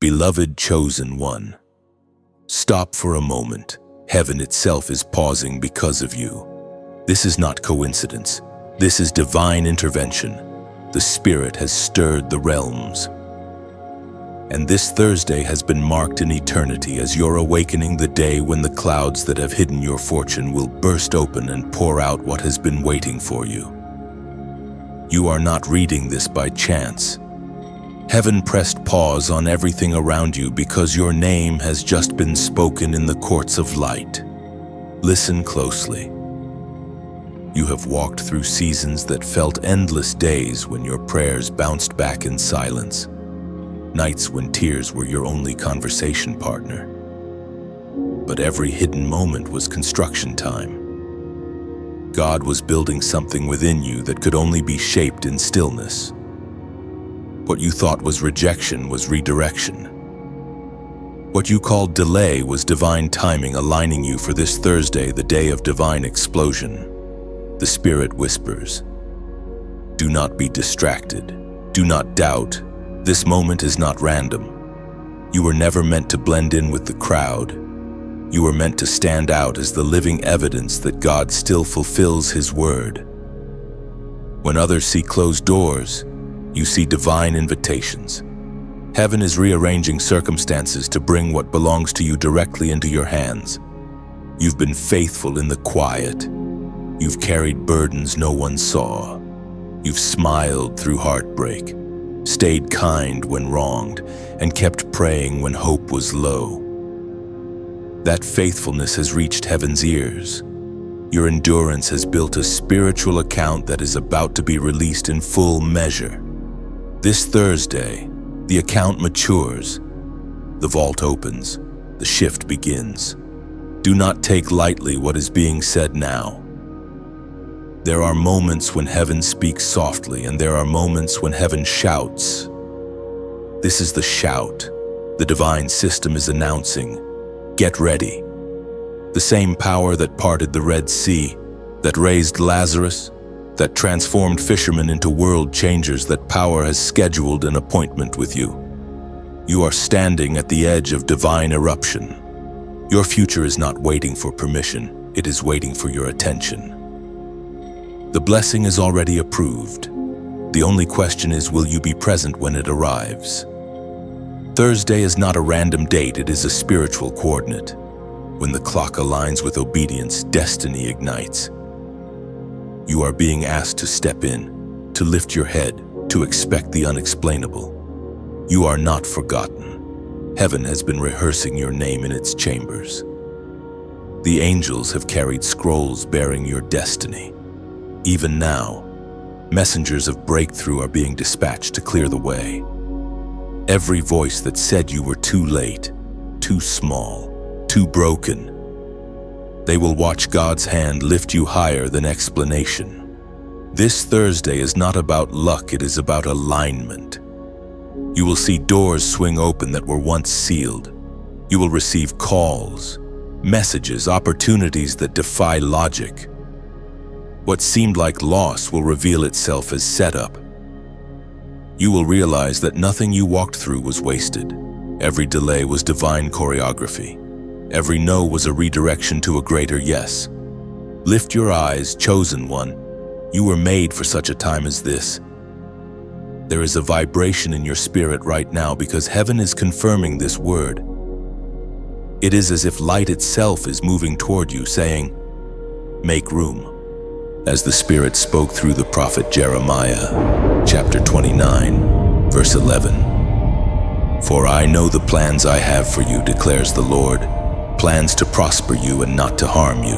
Beloved chosen one, stop for a moment. Heaven itself is pausing because of you. This is not coincidence. This is divine intervention. The Spirit has stirred the realms. And this Thursday has been marked in eternity as you're awakening the day when the clouds that have hidden your fortune will burst open and pour out what has been waiting for you. You are not reading this by chance. Heaven pressed pause on everything around you because your name has just been spoken in the courts of light. Listen closely. You have walked through seasons that felt endless days when your prayers bounced back in silence. Nights when tears were your only conversation partner. But every hidden moment was construction time. God was building something within you that could only be shaped in stillness. What you thought was rejection was redirection. What you called delay was divine timing aligning you for this Thursday, the day of divine explosion. The Spirit whispers, do not be distracted. Do not doubt. This moment is not random. You were never meant to blend in with the crowd. You were meant to stand out as the living evidence that God still fulfills His word. When others see closed doors, you see divine invitations. Heaven is rearranging circumstances to bring what belongs to you directly into your hands. You've been faithful in the quiet. You've carried burdens no one saw. You've smiled through heartbreak, stayed kind when wronged, and kept praying when hope was low. That faithfulness has reached heaven's ears. Your endurance has built a spiritual account that is about to be released in full measure. This Thursday, the account matures. The vault opens. The shift begins. Do not take lightly what is being said now. There are moments when heaven speaks softly, and there are moments when heaven shouts. This is the shout. The divine system is announcing, get ready. The same power that parted the Red Sea, that raised Lazarus, that transformed fishermen into world changers, that power has scheduled an appointment with you. You are standing at the edge of divine eruption. Your future is not waiting for permission, it is waiting for your attention. The blessing is already approved. The only question is, will you be present when it arrives? Thursday is not a random date, it is a spiritual coordinate. When the clock aligns with obedience, destiny ignites. You are being asked to step in, to lift your head, to expect the unexplainable. You are not forgotten. Heaven has been rehearsing your name in its chambers. The angels have carried scrolls bearing your destiny. Even now, messengers of breakthrough are being dispatched to clear the way. Every voice that said you were too late, too small, too broken, they will watch God's hand lift you higher than explanation. This Thursday is not about luck, it is about alignment. You will see doors swing open that were once sealed. You will receive calls, messages, opportunities that defy logic. What seemed like loss will reveal itself as setup. You will realize that nothing you walked through was wasted. Every delay was divine choreography. Every no was a redirection to a greater yes. Lift your eyes, chosen one. You were made for such a time as this. There is a vibration in your spirit right now because heaven is confirming this word. It is as if light itself is moving toward you, saying, make room. As the Spirit spoke through the prophet Jeremiah, chapter 29, verse 11. For I know the plans I have for you, declares the Lord, plans to prosper you and not to harm you,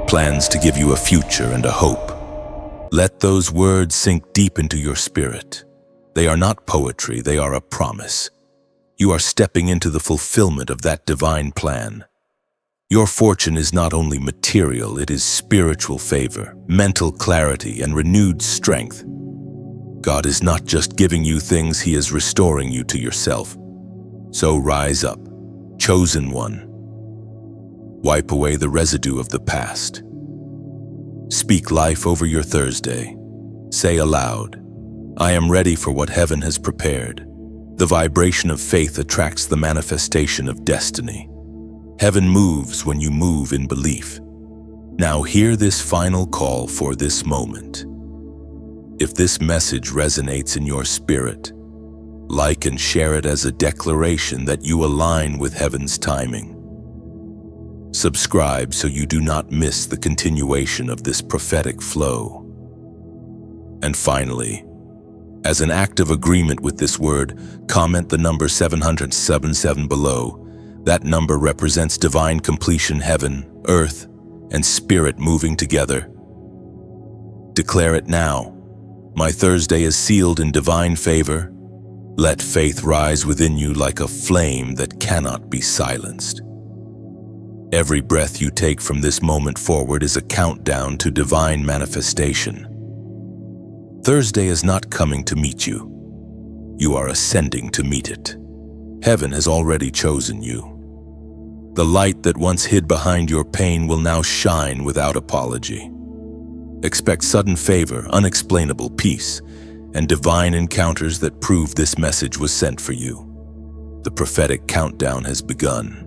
plans to give you a future and a hope. Let those words sink deep into your spirit. They are not poetry, they are a promise. You are stepping into the fulfillment of that divine plan. Your fortune is not only material, it is spiritual favor, mental clarity, and renewed strength. God is not just giving you things, He is restoring you to yourself. So rise up, chosen one. Wipe away the residue of the past. Speak life over your Thursday. Say aloud, I am ready for what heaven has prepared. The vibration of faith attracts the manifestation of destiny. Heaven moves when you move in belief. Now hear this final call for this moment. If this message resonates in your spirit, like and share it as a declaration that you align with heaven's timing. Subscribe so you do not miss the continuation of this prophetic flow. And finally, as an act of agreement with this word, comment the number 777 below. That number represents divine completion, heaven, earth, and spirit moving together. Declare it now. My Thursday is sealed in divine favor. Let faith rise within you like a flame that cannot be silenced. Every breath you take from this moment forward is a countdown to divine manifestation. Thursday is not coming to meet you. You are ascending to meet it. Heaven has already chosen you. The light that once hid behind your pain will now shine without apology. Expect sudden favor, unexplainable peace, and divine encounters that prove this message was sent for you. The prophetic countdown has begun.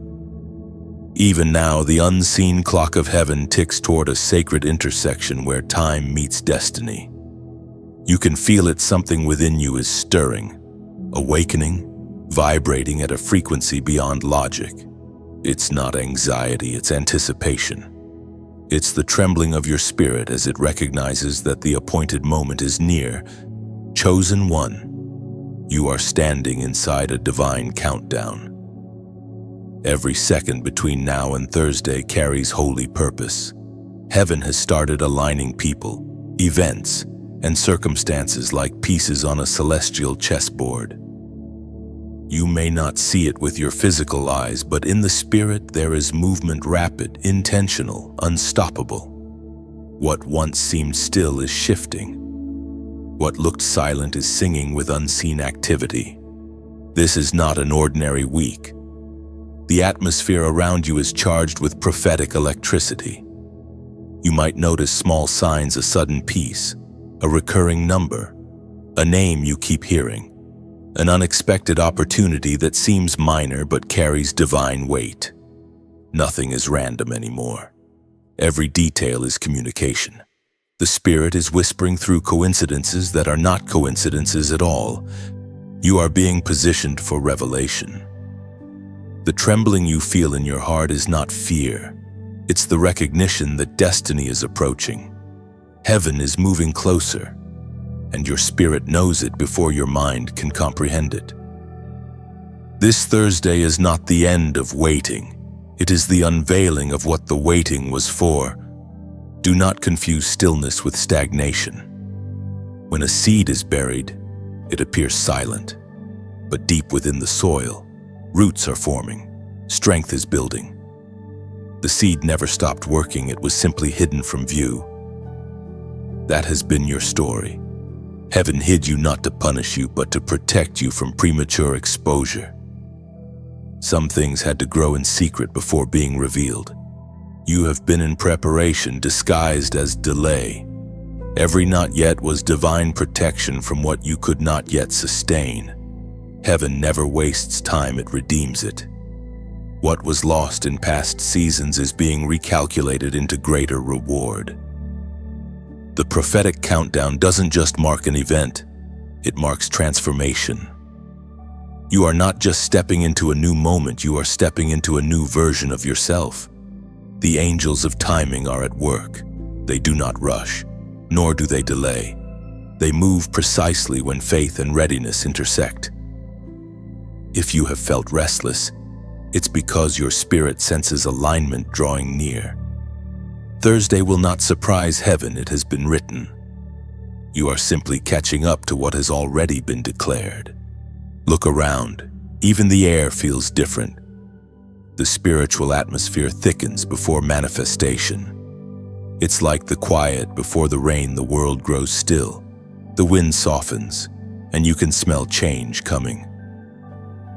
Even now, the unseen clock of heaven ticks toward a sacred intersection where time meets destiny. You can feel it, something within you is stirring, awakening, vibrating at a frequency beyond logic. It's not anxiety, it's anticipation. It's the trembling of your spirit as it recognizes that the appointed moment is near. Chosen one, you are standing inside a divine countdown. Every second between now and Thursday carries holy purpose. Heaven has started aligning people, events, and circumstances like pieces on a celestial chessboard. You may not see it with your physical eyes, but in the spirit there is movement, rapid, intentional, unstoppable. What once seemed still is shifting. What looked silent is singing with unseen activity. This is not an ordinary week. The atmosphere around you is charged with prophetic electricity. You might notice small signs, a sudden peace, a recurring number, a name you keep hearing, an unexpected opportunity that seems minor but carries divine weight. Nothing is random anymore. Every detail is communication. The Spirit is whispering through coincidences that are not coincidences at all. You are being positioned for revelation. The trembling you feel in your heart is not fear. It's the recognition that destiny is approaching. Heaven is moving closer, and your spirit knows it before your mind can comprehend it. This Thursday is not the end of waiting. It is the unveiling of what the waiting was for. Do not confuse stillness with stagnation. When a seed is buried, it appears silent, but deep within the soil, roots are forming, strength is building. The seed never stopped working, it was simply hidden from view. That has been your story. Heaven hid you not to punish you, but to protect you from premature exposure. Some things had to grow in secret before being revealed. You have been in preparation, disguised as delay. Every not yet was divine protection from what you could not yet sustain. Heaven never wastes time, it redeems it. What was lost in past seasons is being recalculated into greater reward. The prophetic countdown doesn't just mark an event, it marks transformation. You are not just stepping into a new moment, you are stepping into a new version of yourself. The angels of timing are at work. They do not rush, nor do they delay. They move precisely when faith and readiness intersect. If you have felt restless, it's because your spirit senses alignment drawing near. Thursday will not surprise heaven, it has been written. You are simply catching up to what has already been declared. Look around, even the air feels different. The spiritual atmosphere thickens before manifestation. It's like the quiet before the rain, the world grows still. The wind softens, and you can smell change coming.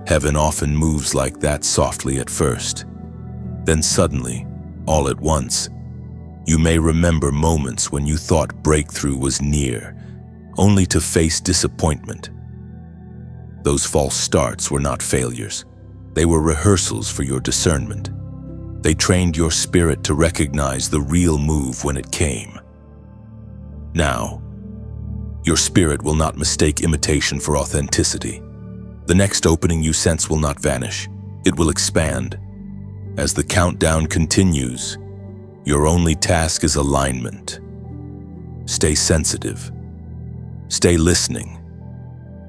Heaven often moves like that, softly at first. Then suddenly, all at once, you may remember moments when you thought breakthrough was near, only to face disappointment. Those false starts were not failures. They were rehearsals for your discernment. They trained your spirit to recognize the real move when it came. Now, your spirit will not mistake imitation for authenticity. The next opening you sense will not vanish. It will expand. As the countdown continues, your only task is alignment. Stay sensitive. Stay listening.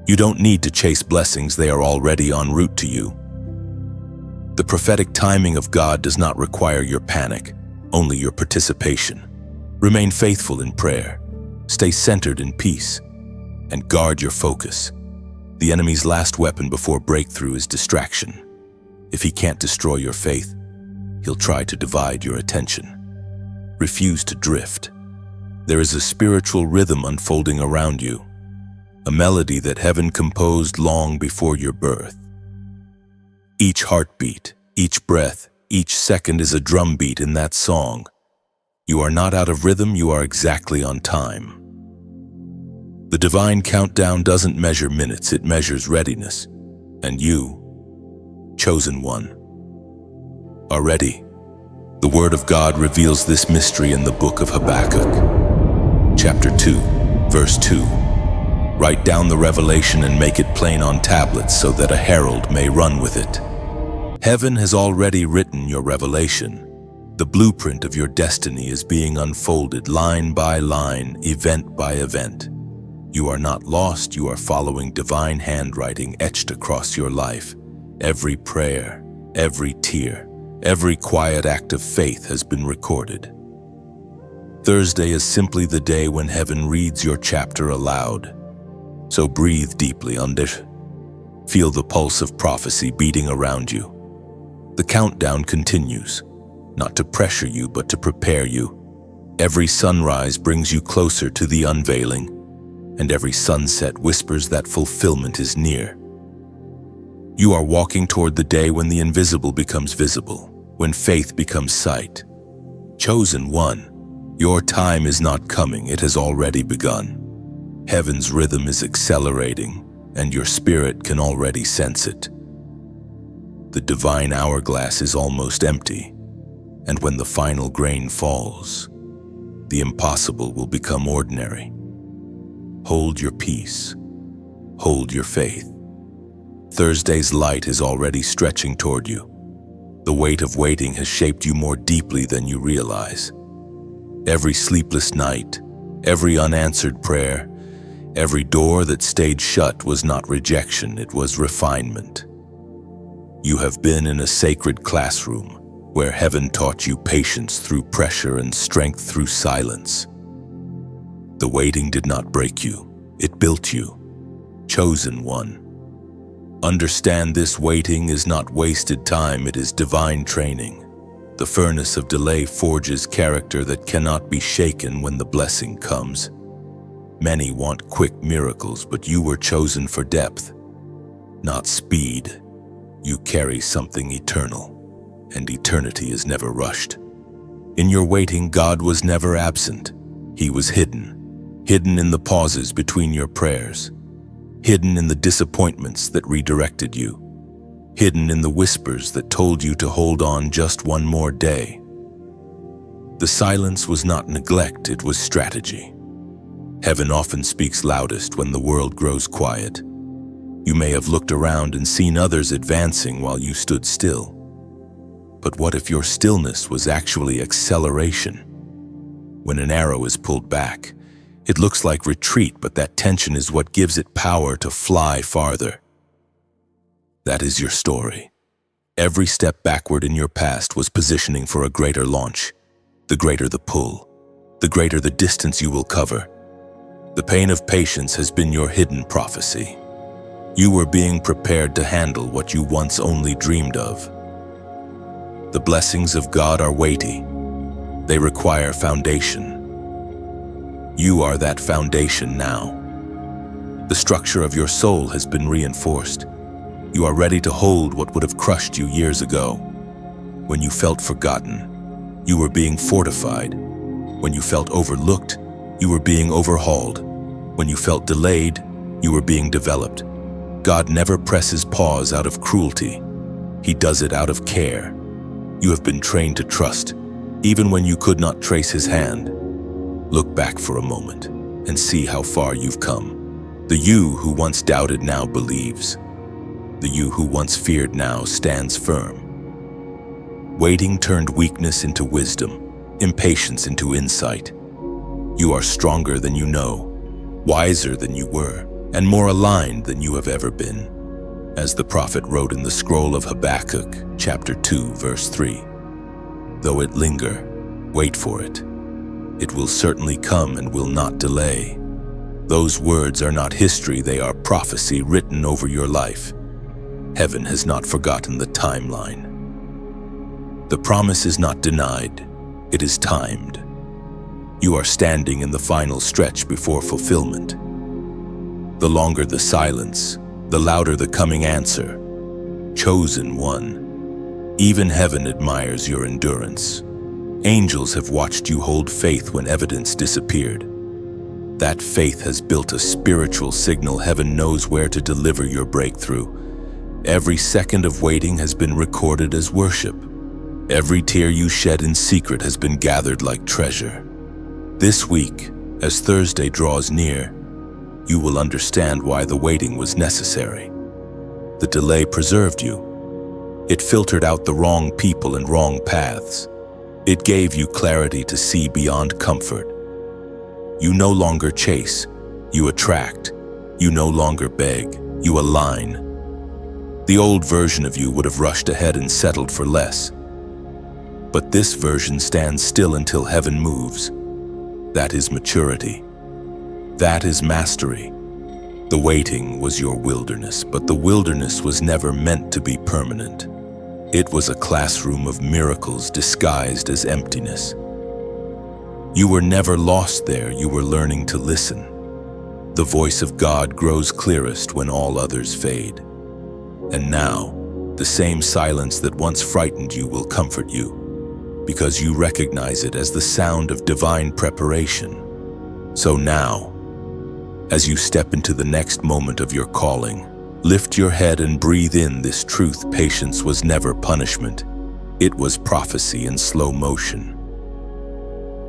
You don't need to chase blessings, they are already en route to you. The prophetic timing of God does not require your panic, only your participation. Remain faithful in prayer. Stay centered in peace. And guard your focus. The enemy's last weapon before breakthrough is distraction. If he can't destroy your faith, he'll try to divide your attention. Refuse to drift. There is a spiritual rhythm unfolding around you, a melody that heaven composed long before your birth. Each heartbeat, each breath, each second is a drumbeat in that song. You are not out of rhythm, you are exactly on time. The divine countdown doesn't measure minutes, it measures readiness. And you, chosen one, are ready. The Word of God reveals this mystery in the book of Habakkuk, chapter 2, verse 2. Write down the revelation and make it plain on tablets so that a herald may run with it. Heaven has already written your revelation. The blueprint of your destiny is being unfolded line by line, event by event. You are not lost, you are following divine handwriting etched across your life. Every prayer, every tear, every quiet act of faith has been recorded. Thursday is simply the day when heaven reads your chapter aloud. So breathe deeply under. Feel the pulse of prophecy beating around you. The countdown continues, not to pressure you but to prepare you. Every sunrise brings you closer to the unveiling, and every sunset whispers that fulfillment is near. You are walking toward the day when the invisible becomes visible, when faith becomes sight. Chosen one, your time is not coming, it has already begun. Heaven's rhythm is accelerating, and your spirit can already sense it. The divine hourglass is almost empty, and when the final grain falls, the impossible will become ordinary. Hold your peace. Hold your faith. Thursday's light is already stretching toward you. The weight of waiting has shaped you more deeply than you realize. Every sleepless night, every unanswered prayer, every door that stayed shut was not rejection, it was refinement. You have been in a sacred classroom where heaven taught you patience through pressure and strength through silence. The waiting did not break you, it built you. Chosen one. Understand this waiting is not wasted time, it is divine training. The furnace of delay forges character that cannot be shaken when the blessing comes. Many want quick miracles, but you were chosen for depth, not speed. You carry something eternal, and eternity is never rushed. In your waiting, God was never absent. He was hidden in the pauses between your prayers, hidden in the disappointments that redirected you, hidden in the whispers that told you to hold on just one more day. The silence was not neglect, it was strategy. Heaven often speaks loudest when the world grows quiet. You may have looked around and seen others advancing while you stood still. But what if your stillness was actually acceleration? When an arrow is pulled back, it looks like retreat, but that tension is what gives it power to fly farther. That is your story. Every step backward in your past was positioning for a greater launch. The greater the pull, the greater the distance you will cover. The pain of patience has been your hidden prophecy. You were being prepared to handle what you once only dreamed of. The blessings of God are weighty. They require foundation. You are that foundation now. The structure of your soul has been reinforced. You are ready to hold what would have crushed you years ago. When you felt forgotten, you were being fortified. When you felt overlooked, you were being overhauled. When you felt delayed, you were being developed. God never presses pause out of cruelty. He does it out of care. You have been trained to trust, even when you could not trace his hand. Look back for a moment and see how far you've come. The you who once doubted now believes. The you who once feared now stands firm. Waiting turned weakness into wisdom, impatience into insight. You are stronger than you know, wiser than you were, and more aligned than you have ever been. As the prophet wrote in the scroll of Habakkuk, chapter 2, verse 3, "Though it linger, wait for it. It will certainly come and will not delay." Those words are not history, they are prophecy written over your life. Heaven has not forgotten the timeline. The promise is not denied, it is timed. You are standing in the final stretch before fulfillment. The longer the silence, the louder the coming answer. Chosen one. Even heaven admires your endurance. Angels have watched you hold faith when evidence disappeared. That faith has built a spiritual signal. Heaven knows where to deliver your breakthrough. Every second of waiting has been recorded as worship. Every tear you shed in secret has been gathered like treasure. This week, as Thursday draws near, you will understand why the waiting was necessary. The delay preserved you. It filtered out the wrong people and wrong paths. It gave you clarity to see beyond comfort. You no longer chase, you attract. You no longer beg, you align. The old version of you would have rushed ahead and settled for less. But this version stands still until heaven moves. That is maturity. That is mastery. The waiting was your wilderness, but the wilderness was never meant to be permanent. It was a classroom of miracles disguised as emptiness. You were never lost there, you were learning to listen. The voice of God grows clearest when all others fade. And now, the same silence that once frightened you will comfort you, because you recognize it as the sound of divine preparation. So now, as you step into the next moment of your calling, lift your head and breathe in this truth. Patience was never punishment. It was prophecy in slow motion.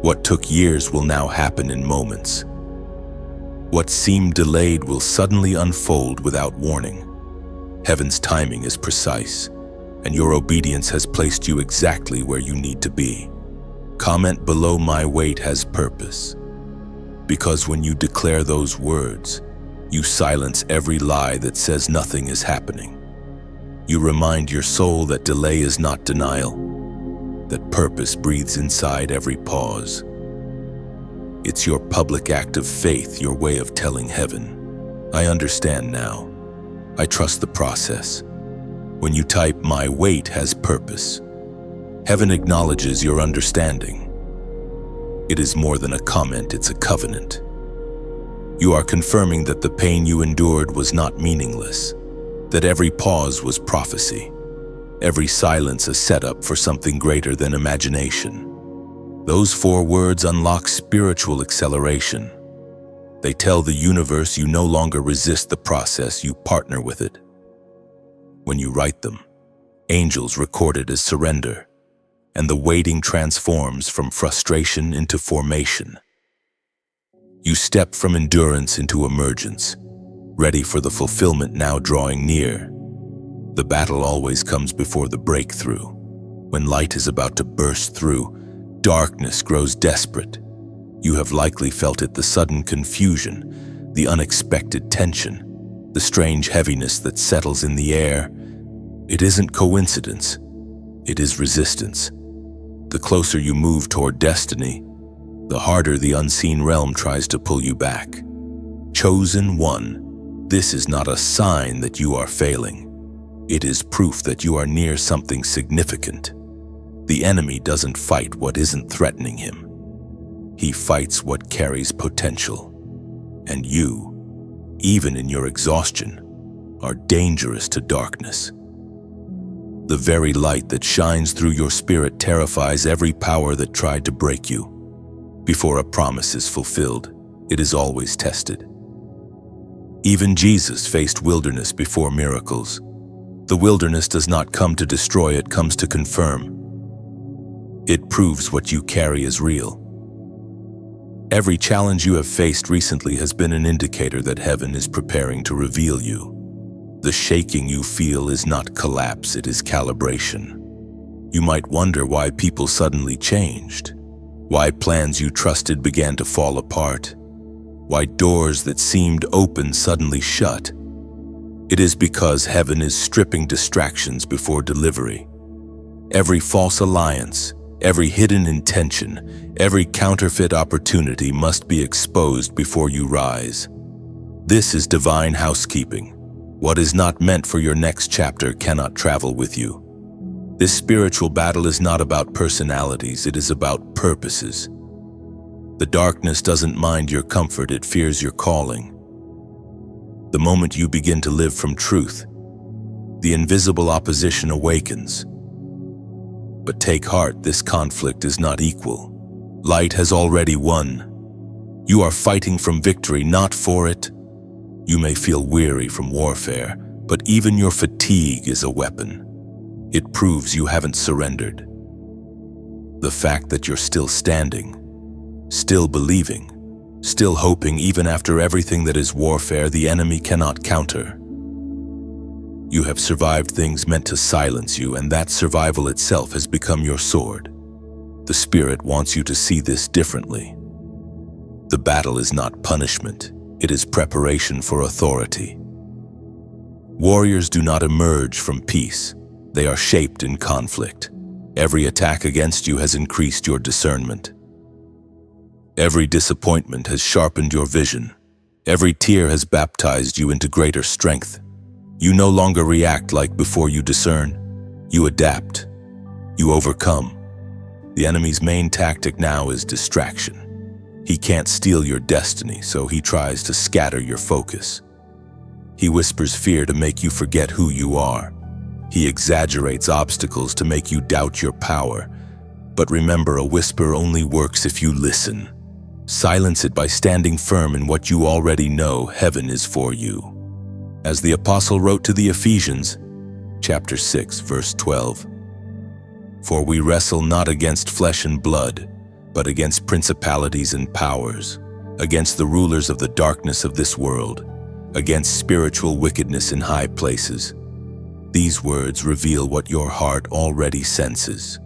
What took years will now happen in moments. What seemed delayed will suddenly unfold without warning. Heaven's timing is precise, and your obedience has placed you exactly where you need to be. Comment below, "My wait has purpose." Because when you declare those words, you silence every lie that says nothing is happening. You remind your soul that delay is not denial, that purpose breathes inside every pause. It's your public act of faith, your way of telling heaven, "I understand now. I trust the process." When you type, "My wait has purpose," heaven acknowledges your understanding. It is more than a comment, it's a covenant. You are confirming that the pain you endured was not meaningless, that every pause was prophecy, every silence a setup for something greater than imagination. Those 4 words unlock spiritual acceleration. They tell the universe you no longer resist the process, you partner with it. When you write them, angels record it as surrender, and the waiting transforms from frustration into formation. You step from endurance into emergence, ready for the fulfillment now drawing near. The battle always comes before the breakthrough. When light is about to burst through, darkness grows desperate. You have likely felt it, the sudden confusion, the unexpected tension, the strange heaviness that settles in the air. It isn't coincidence, it is resistance. The closer you move toward destiny, the harder the unseen realm tries to pull you back. Chosen one, this is not a sign that you are failing. It is proof that you are near something significant. The enemy doesn't fight what isn't threatening him. He fights what carries potential. And you, even in your exhaustion, are dangerous to darkness. The very light that shines through your spirit terrifies every power that tried to break you. Before a promise is fulfilled, it is always tested. Even Jesus faced wilderness before miracles. The wilderness does not come to destroy, it comes to confirm. It proves what you carry is real. Every challenge you have faced recently has been an indicator that heaven is preparing to reveal you. The shaking you feel is not collapse, it is calibration. You might wonder why people suddenly changed, why plans you trusted began to fall apart, why doors that seemed open suddenly shut. It is because heaven is stripping distractions before delivery. Every false alliance, every hidden intention, every counterfeit opportunity must be exposed before you rise. This is divine housekeeping. What is not meant for your next chapter cannot travel with you. This spiritual battle is not about personalities, it is about purposes. The darkness doesn't mind your comfort, it fears your calling. The moment you begin to live from truth, the invisible opposition awakens. But take heart, this conflict is not equal. Light has already won. You are fighting from victory, not for it. You may feel weary from warfare, but even your fatigue is a weapon. It proves you haven't surrendered. The fact that you're still standing, still believing, still hoping even after everything that is warfare the enemy cannot counter. You have survived things meant to silence you, and that survival itself has become your sword. The Spirit wants you to see this differently. The battle is not punishment, it is preparation for authority. Warriors do not emerge from peace, they are shaped in conflict. Every attack against you has increased your discernment. Every disappointment has sharpened your vision. Every tear has baptized you into greater strength. You no longer react like before, you discern. You adapt. You overcome. The enemy's main tactic now is distraction. He can't steal your destiny, so he tries to scatter your focus. He whispers fear to make you forget who you are. He exaggerates obstacles to make you doubt your power. But remember, a whisper only works if you listen. Silence it by standing firm in what you already know. Heaven is for you. As the apostle wrote to the Ephesians, chapter 6, verse 12, "For we wrestle not against flesh and blood, but against principalities and powers, against the rulers of the darkness of this world, against spiritual wickedness in high places." These words reveal what your heart already senses.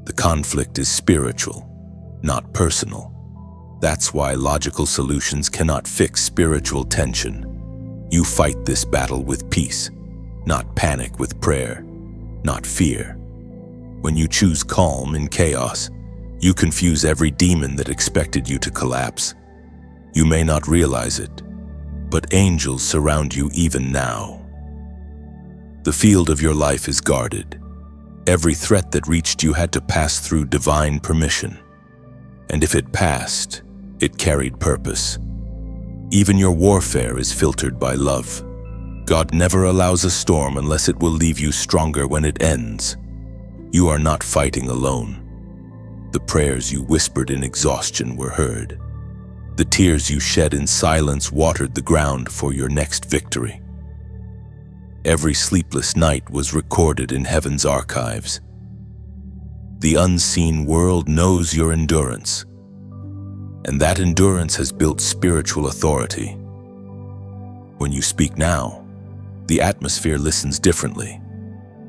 The conflict is spiritual, not personal. That's why logical solutions cannot fix spiritual tension. You fight this battle with peace, not panic, with prayer, not fear. When you choose calm in chaos, you confuse every demon that expected you to collapse. You may not realize it, but angels surround you even now. The field of your life is guarded. Every threat that reached you had to pass through divine permission. And if it passed, it carried purpose. Even your warfare is filtered by love. God never allows a storm unless it will leave you stronger when it ends. You are not fighting alone. The prayers you whispered in exhaustion were heard. The tears you shed in silence watered the ground for your next victory. Every sleepless night was recorded in heaven's archives. The unseen world knows your endurance, and that endurance has built spiritual authority. When you speak now, the atmosphere listens differently.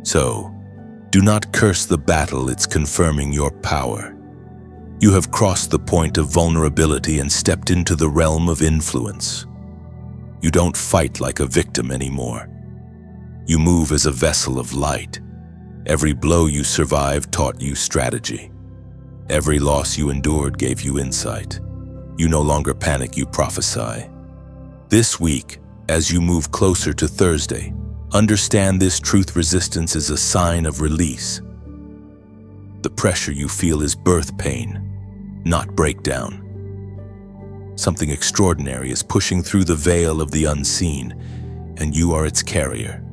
So, do not curse the battle, it's confirming your power. You have crossed the point of vulnerability and stepped into the realm of influence. You don't fight like a victim anymore. You move as a vessel of light. Every blow you survived taught you strategy. Every loss you endured gave you insight. You no longer panic, you prophesy. This week, as you move closer to Thursday, understand this truth: resistance is a sign of release. The pressure you feel is birth pain, not breakdown. Something extraordinary is pushing through the veil of the unseen, and you are its carrier.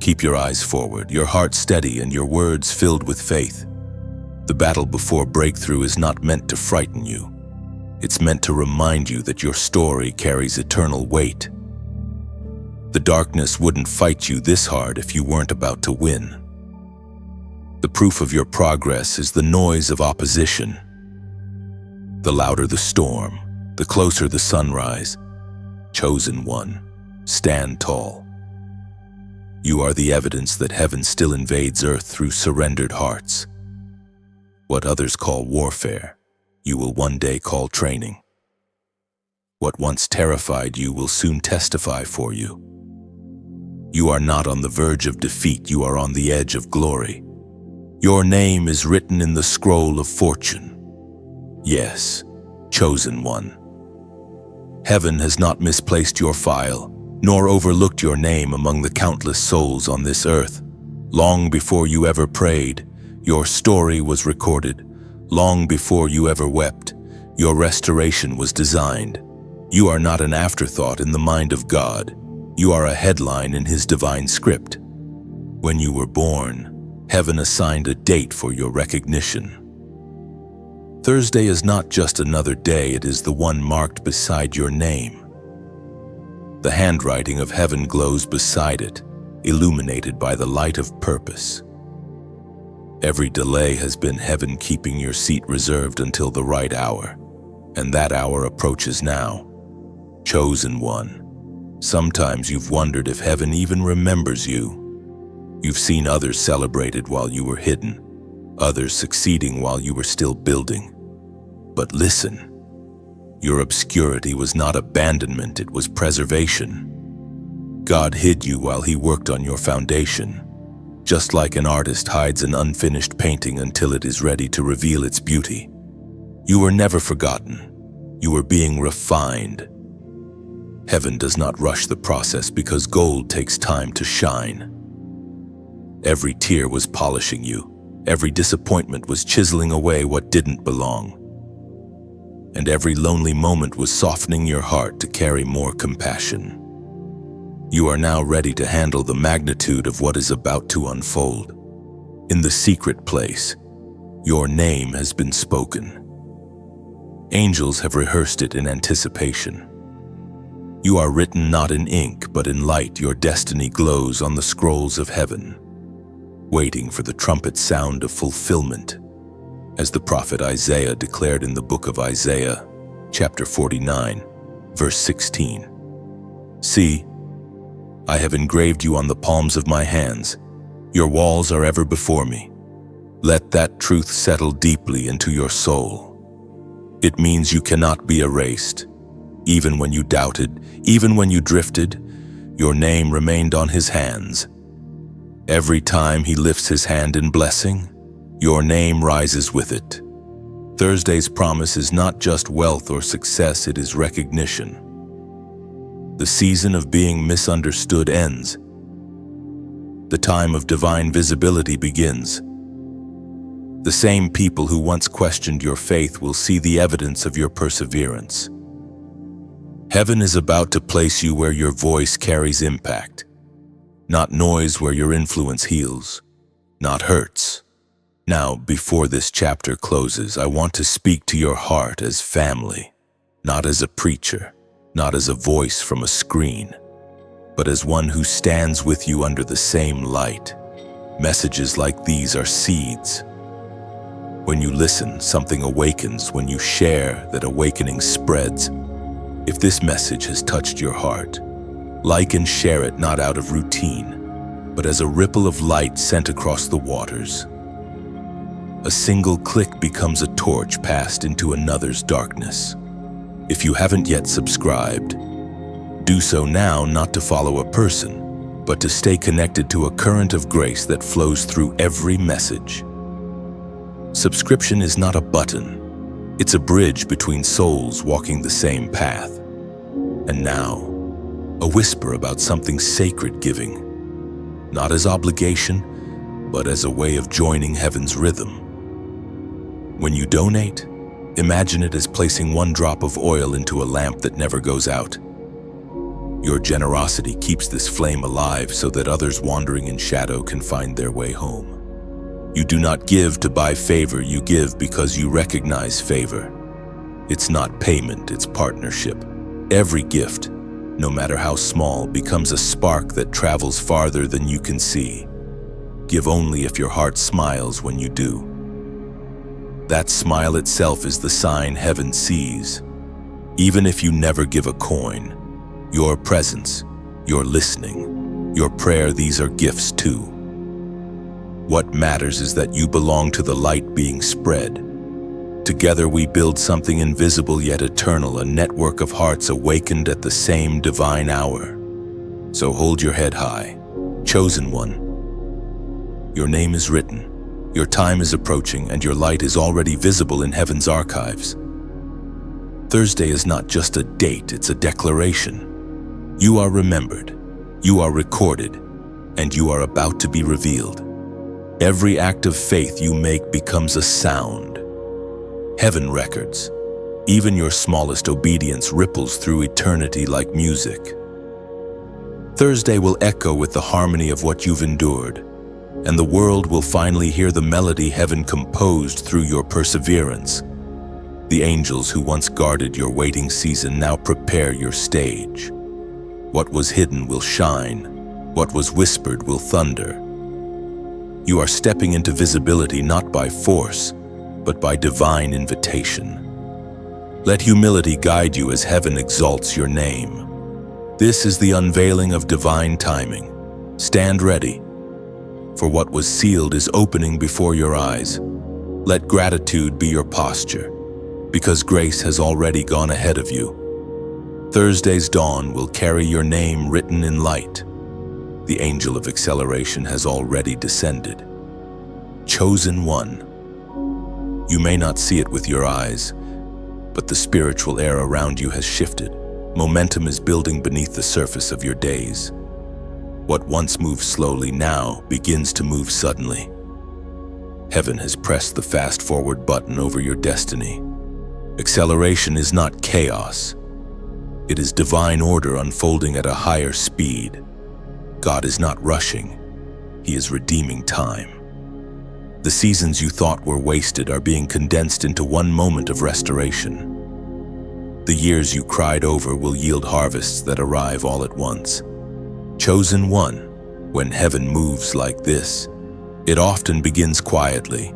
Keep your eyes forward, your heart steady, and your words filled with faith. The battle before breakthrough is not meant to frighten you. It's meant to remind you that your story carries eternal weight. The darkness wouldn't fight you this hard if you weren't about to win. The proof of your progress is the noise of opposition. The louder the storm, the closer the sunrise. Chosen one, stand tall. You are the evidence that heaven still invades earth through surrendered hearts. What others call warfare, you will one day call training. What once terrified you will soon testify for you. You are not on the verge of defeat, you are on the edge of glory. Your name is written in the scroll of fortune. Yes, chosen one. Heaven has not misplaced your file, nor overlooked your name among the countless souls on this earth. Long before you ever prayed, your story was recorded. Long before you ever wept, your restoration was designed. You are not an afterthought in the mind of God. You are a headline in His divine script. When you were born, heaven assigned a date for your recognition. Thursday is not just another day, it is the one marked beside your name. The handwriting of heaven glows beside it, illuminated by the light of purpose. Every delay has been heaven keeping your seat reserved until the right hour, and that hour approaches now. Chosen one. Sometimes you've wondered if heaven even remembers you. You've seen others celebrated while you were hidden, others succeeding while you were still building. But listen, your obscurity was not abandonment, it was preservation. God hid you while He worked on your foundation, just like an artist hides an unfinished painting until it is ready to reveal its beauty. You were never forgotten. You were being refined. Heaven does not rush the process because gold takes time to shine. Every tear was polishing you. Every disappointment was chiseling away what didn't belong. And every lonely moment was softening your heart to carry more compassion. You are now ready to handle the magnitude of what is about to unfold. In the secret place, your name has been spoken. Angels have rehearsed it in anticipation. You are written not in ink, but in light. Your destiny glows on the scrolls of heaven, waiting for the trumpet sound of fulfillment. As the prophet Isaiah declared in the book of Isaiah, chapter 49, verse 16. See, I have engraved you on the palms of my hands. Your walls are ever before me. Let that truth settle deeply into your soul. It means you cannot be erased. Even when you doubted, even when you drifted, your name remained on His hands. Every time He lifts His hand in blessing, your name rises with it. Thursday's promise is not just wealth or success, it is recognition. The season of being misunderstood ends. The time of divine visibility begins. The same people who once questioned your faith will see the evidence of your perseverance. Heaven is about to place you where your voice carries impact, not noise where your influence heals, not hurts. Now, before this chapter closes, I want to speak to your heart as family, not as a preacher, not as a voice from a screen, but as one who stands with you under the same light. Messages like these are seeds. When you listen, something awakens. When you share, that awakening spreads. If this message has touched your heart, like and share it not out of routine, but as a ripple of light sent across the waters. A single click becomes a torch passed into another's darkness. If you haven't yet subscribed, do so now, not to follow a person, but to stay connected to a current of grace that flows through every message. Subscription is not a button. It's a bridge between souls walking the same path. And now, a whisper about something sacred: giving, not as obligation, but as a way of joining heaven's rhythm. When you donate, imagine it as placing one drop of oil into a lamp that never goes out. Your generosity keeps this flame alive so that others wandering in shadow can find their way home. You do not give to buy favor, you give because you recognize favor. It's not payment, it's partnership. Every gift, no matter how small, becomes a spark that travels farther than you can see. Give only if your heart smiles when you do. That smile itself is the sign heaven sees. Even if you never give a coin, your presence, your listening, your prayer, these are gifts too. What matters is that you belong to the light being spread. Together we build something invisible yet eternal, a network of hearts awakened at the same divine hour. So hold your head high, chosen one. Your name is written, your time is approaching, and your light is already visible in heaven's archives. Thursday is not just a date, it's a declaration. You are remembered, you are recorded, and you are about to be revealed. Every act of faith you make becomes a sound. Heaven records. Even your smallest obedience ripples through eternity like music. Thursday will echo with the harmony of what you've endured, and the world will finally hear the melody heaven composed through your perseverance. The angels who once guarded your waiting season now prepare your stage. What was hidden will shine. What was whispered will thunder. You are stepping into visibility not by force, but by divine invitation. Let humility guide you as heaven exalts your name. This is the unveiling of divine timing. Stand ready, for what was sealed is opening before your eyes. Let gratitude be your posture, because grace has already gone ahead of you. Thursday's dawn will carry your name written in light. The angel of acceleration has already descended. Chosen one. You may not see it with your eyes, but the spiritual air around you has shifted. Momentum is building beneath the surface of your days. What once moved slowly now begins to move suddenly. Heaven has pressed the fast-forward button over your destiny. Acceleration is not chaos. It is divine order unfolding at a higher speed. God is not rushing. He is redeeming time. The seasons you thought were wasted are being condensed into one moment of restoration. The years you cried over will yield harvests that arrive all at once. Chosen one, when heaven moves like this, it often begins quietly.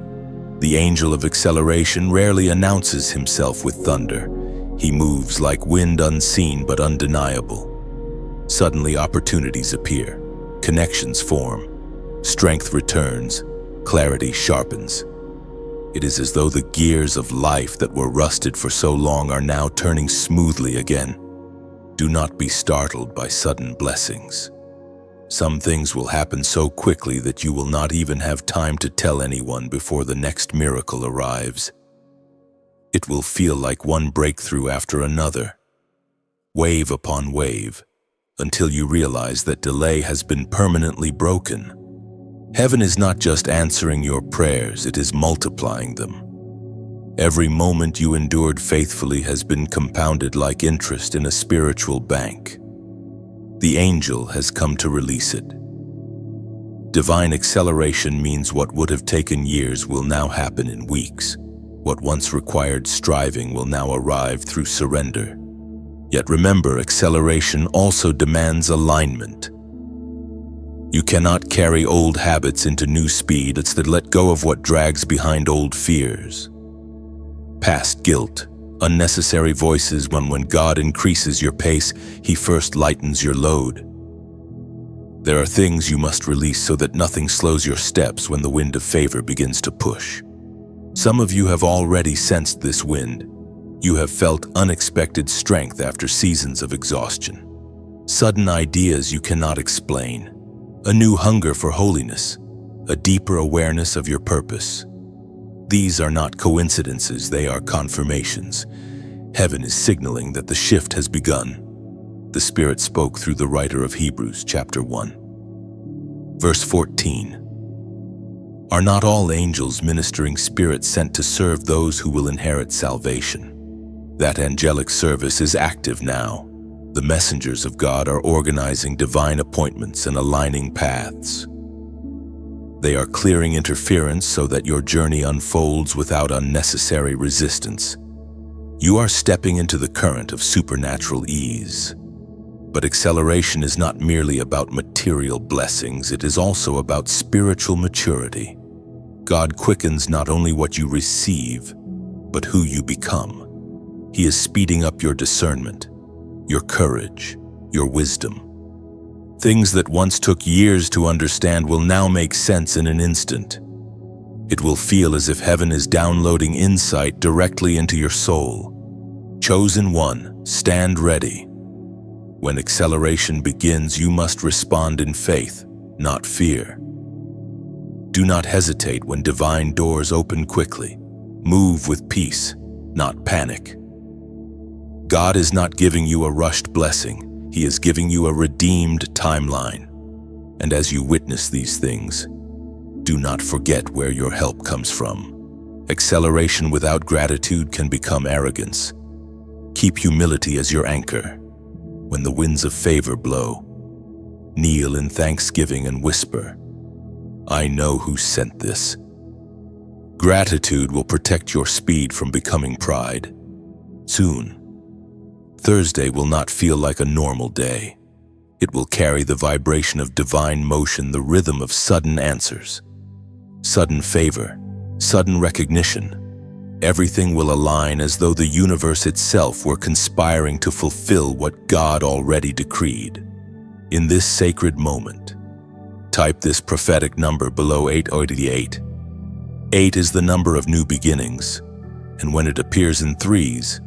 The angel of acceleration rarely announces himself with thunder. He moves like wind, unseen but undeniable. Suddenly opportunities appear, connections form, strength returns, clarity sharpens. It is as though the gears of life that were rusted for so long are now turning smoothly again. Do not be startled by sudden blessings. Some things will happen so quickly that you will not even have time to tell anyone before the next miracle arrives. It will feel like one breakthrough after another, wave upon wave, until you realize that delay has been permanently broken. Heaven is not just answering your prayers, it is multiplying them. Every moment you endured faithfully has been compounded like interest in a spiritual bank. The angel has come to release it. Divine acceleration means what would have taken years will now happen in weeks. What once required striving will now arrive through surrender. Yet remember, acceleration also demands alignment. You cannot carry old habits into new speed. It's that let go of what drags behind old fears. Past guilt, unnecessary voices. When God increases your pace, He first lightens your load. There are things you must release so that nothing slows your steps when the wind of favor begins to push. Some of you have already sensed this wind. You have felt unexpected strength after seasons of exhaustion. Sudden ideas you cannot explain. A new hunger for holiness, a deeper awareness of your purpose. These are not coincidences, they are confirmations. Heaven is signaling that the shift has begun. The Spirit spoke through the writer of Hebrews chapter 1. Verse 14. Are not all angels ministering spirits sent to serve those who will inherit salvation? That angelic service is active now. The messengers of God are organizing divine appointments and aligning paths. They are clearing interference so that your journey unfolds without unnecessary resistance. You are stepping into the current of supernatural ease. But acceleration is not merely about material blessings, it is also about spiritual maturity. God quickens not only what you receive, but who you become. He is speeding up your discernment, your courage, your wisdom. Things that once took years to understand will now make sense in an instant. It will feel as if heaven is downloading insight directly into your soul. Chosen one, stand ready. When acceleration begins, you must respond in faith, not fear. Do not hesitate when divine doors open quickly. Move with peace, not panic. God is not giving you a rushed blessing. He is giving you a redeemed timeline. And as you witness these things, do not forget where your help comes from. Acceleration without gratitude can become arrogance. Keep humility as your anchor. When the winds of favor blow, kneel in thanksgiving and whisper, I know who sent this. Gratitude will protect your speed from becoming pride. Soon, Thursday will not feel like a normal day. It will carry the vibration of divine motion, the rhythm of sudden answers, sudden favor, sudden recognition. Everything will align as though the universe itself were conspiring to fulfill what God already decreed. In this sacred moment, type this prophetic number below 888. 8 is the number of new beginnings, and when it appears in threes,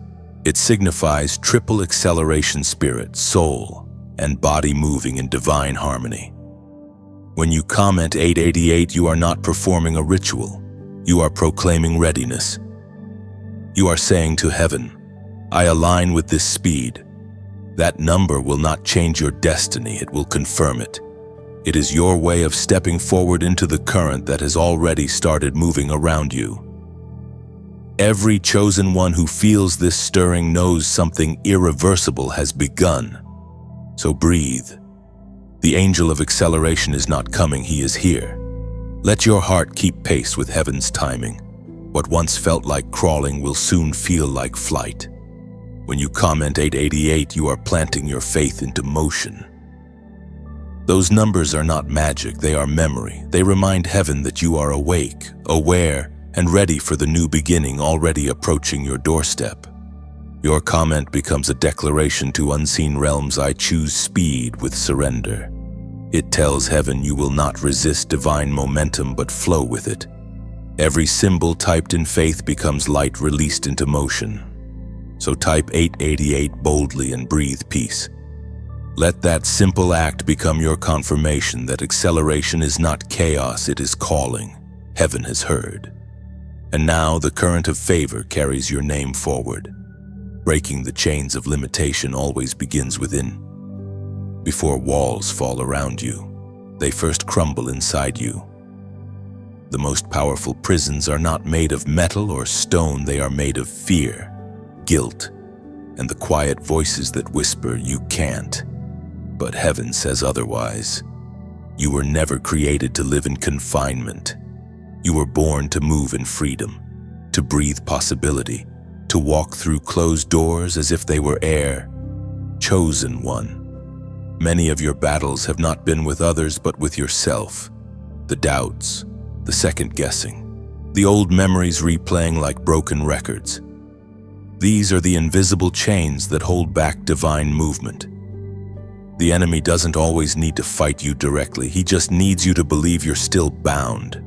it signifies triple acceleration: spirit, soul, and body moving in divine harmony. When you comment 888, you are not performing a ritual. You are proclaiming readiness. You are saying to heaven, I align with this speed. That number will not change your destiny, it will confirm it. It is your way of stepping forward into the current that has already started moving around you. Every chosen one who feels this stirring knows something irreversible has begun. So breathe. The angel of acceleration is not coming, he is here. Let your heart keep pace with heaven's timing. What once felt like crawling will soon feel like flight. When you comment 888, you are planting your faith into motion. Those numbers are not magic, they are memory. They remind heaven that you are awake, aware, and ready for the new beginning already approaching your doorstep. Your comment becomes a declaration to unseen realms: I choose speed with surrender. It tells heaven you will not resist divine momentum but flow with it. Every symbol typed in faith becomes light released into motion. So type 888 boldly and breathe peace. Let that simple act become your confirmation that acceleration is not chaos, it is calling. Heaven has heard. And now the current of favor carries your name forward. Breaking the chains of limitation always begins within. Before walls fall around you, they first crumble inside you. The most powerful prisons are not made of metal or stone, they are made of fear, guilt, and the quiet voices that whisper, you can't. But heaven says otherwise. You were never created to live in confinement. You were born to move in freedom, to breathe possibility, to walk through closed doors as if they were air. Chosen one. Many of your battles have not been with others but with yourself. The doubts, the second-guessing, the old memories replaying like broken records. These are the invisible chains that hold back divine movement. The enemy doesn't always need to fight you directly, he just needs you to believe you're still bound.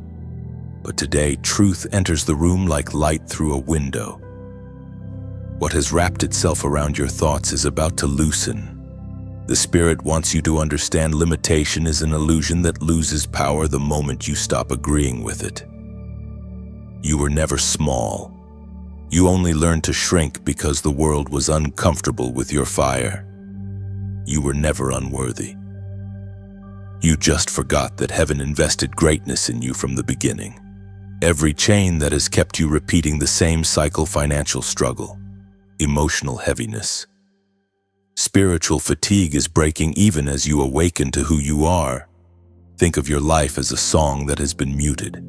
But today, truth enters the room like light through a window. What has wrapped itself around your thoughts is about to loosen. The Spirit wants you to understand limitation is an illusion that loses power the moment you stop agreeing with it. You were never small. You only learned to shrink because the world was uncomfortable with your fire. You were never unworthy. You just forgot that heaven invested greatness in you from the beginning. Every chain that has kept you repeating the same cycle: financial struggle, emotional heaviness, spiritual fatigue is breaking even as you awaken to who you are. Think of your life as a song that has been muted.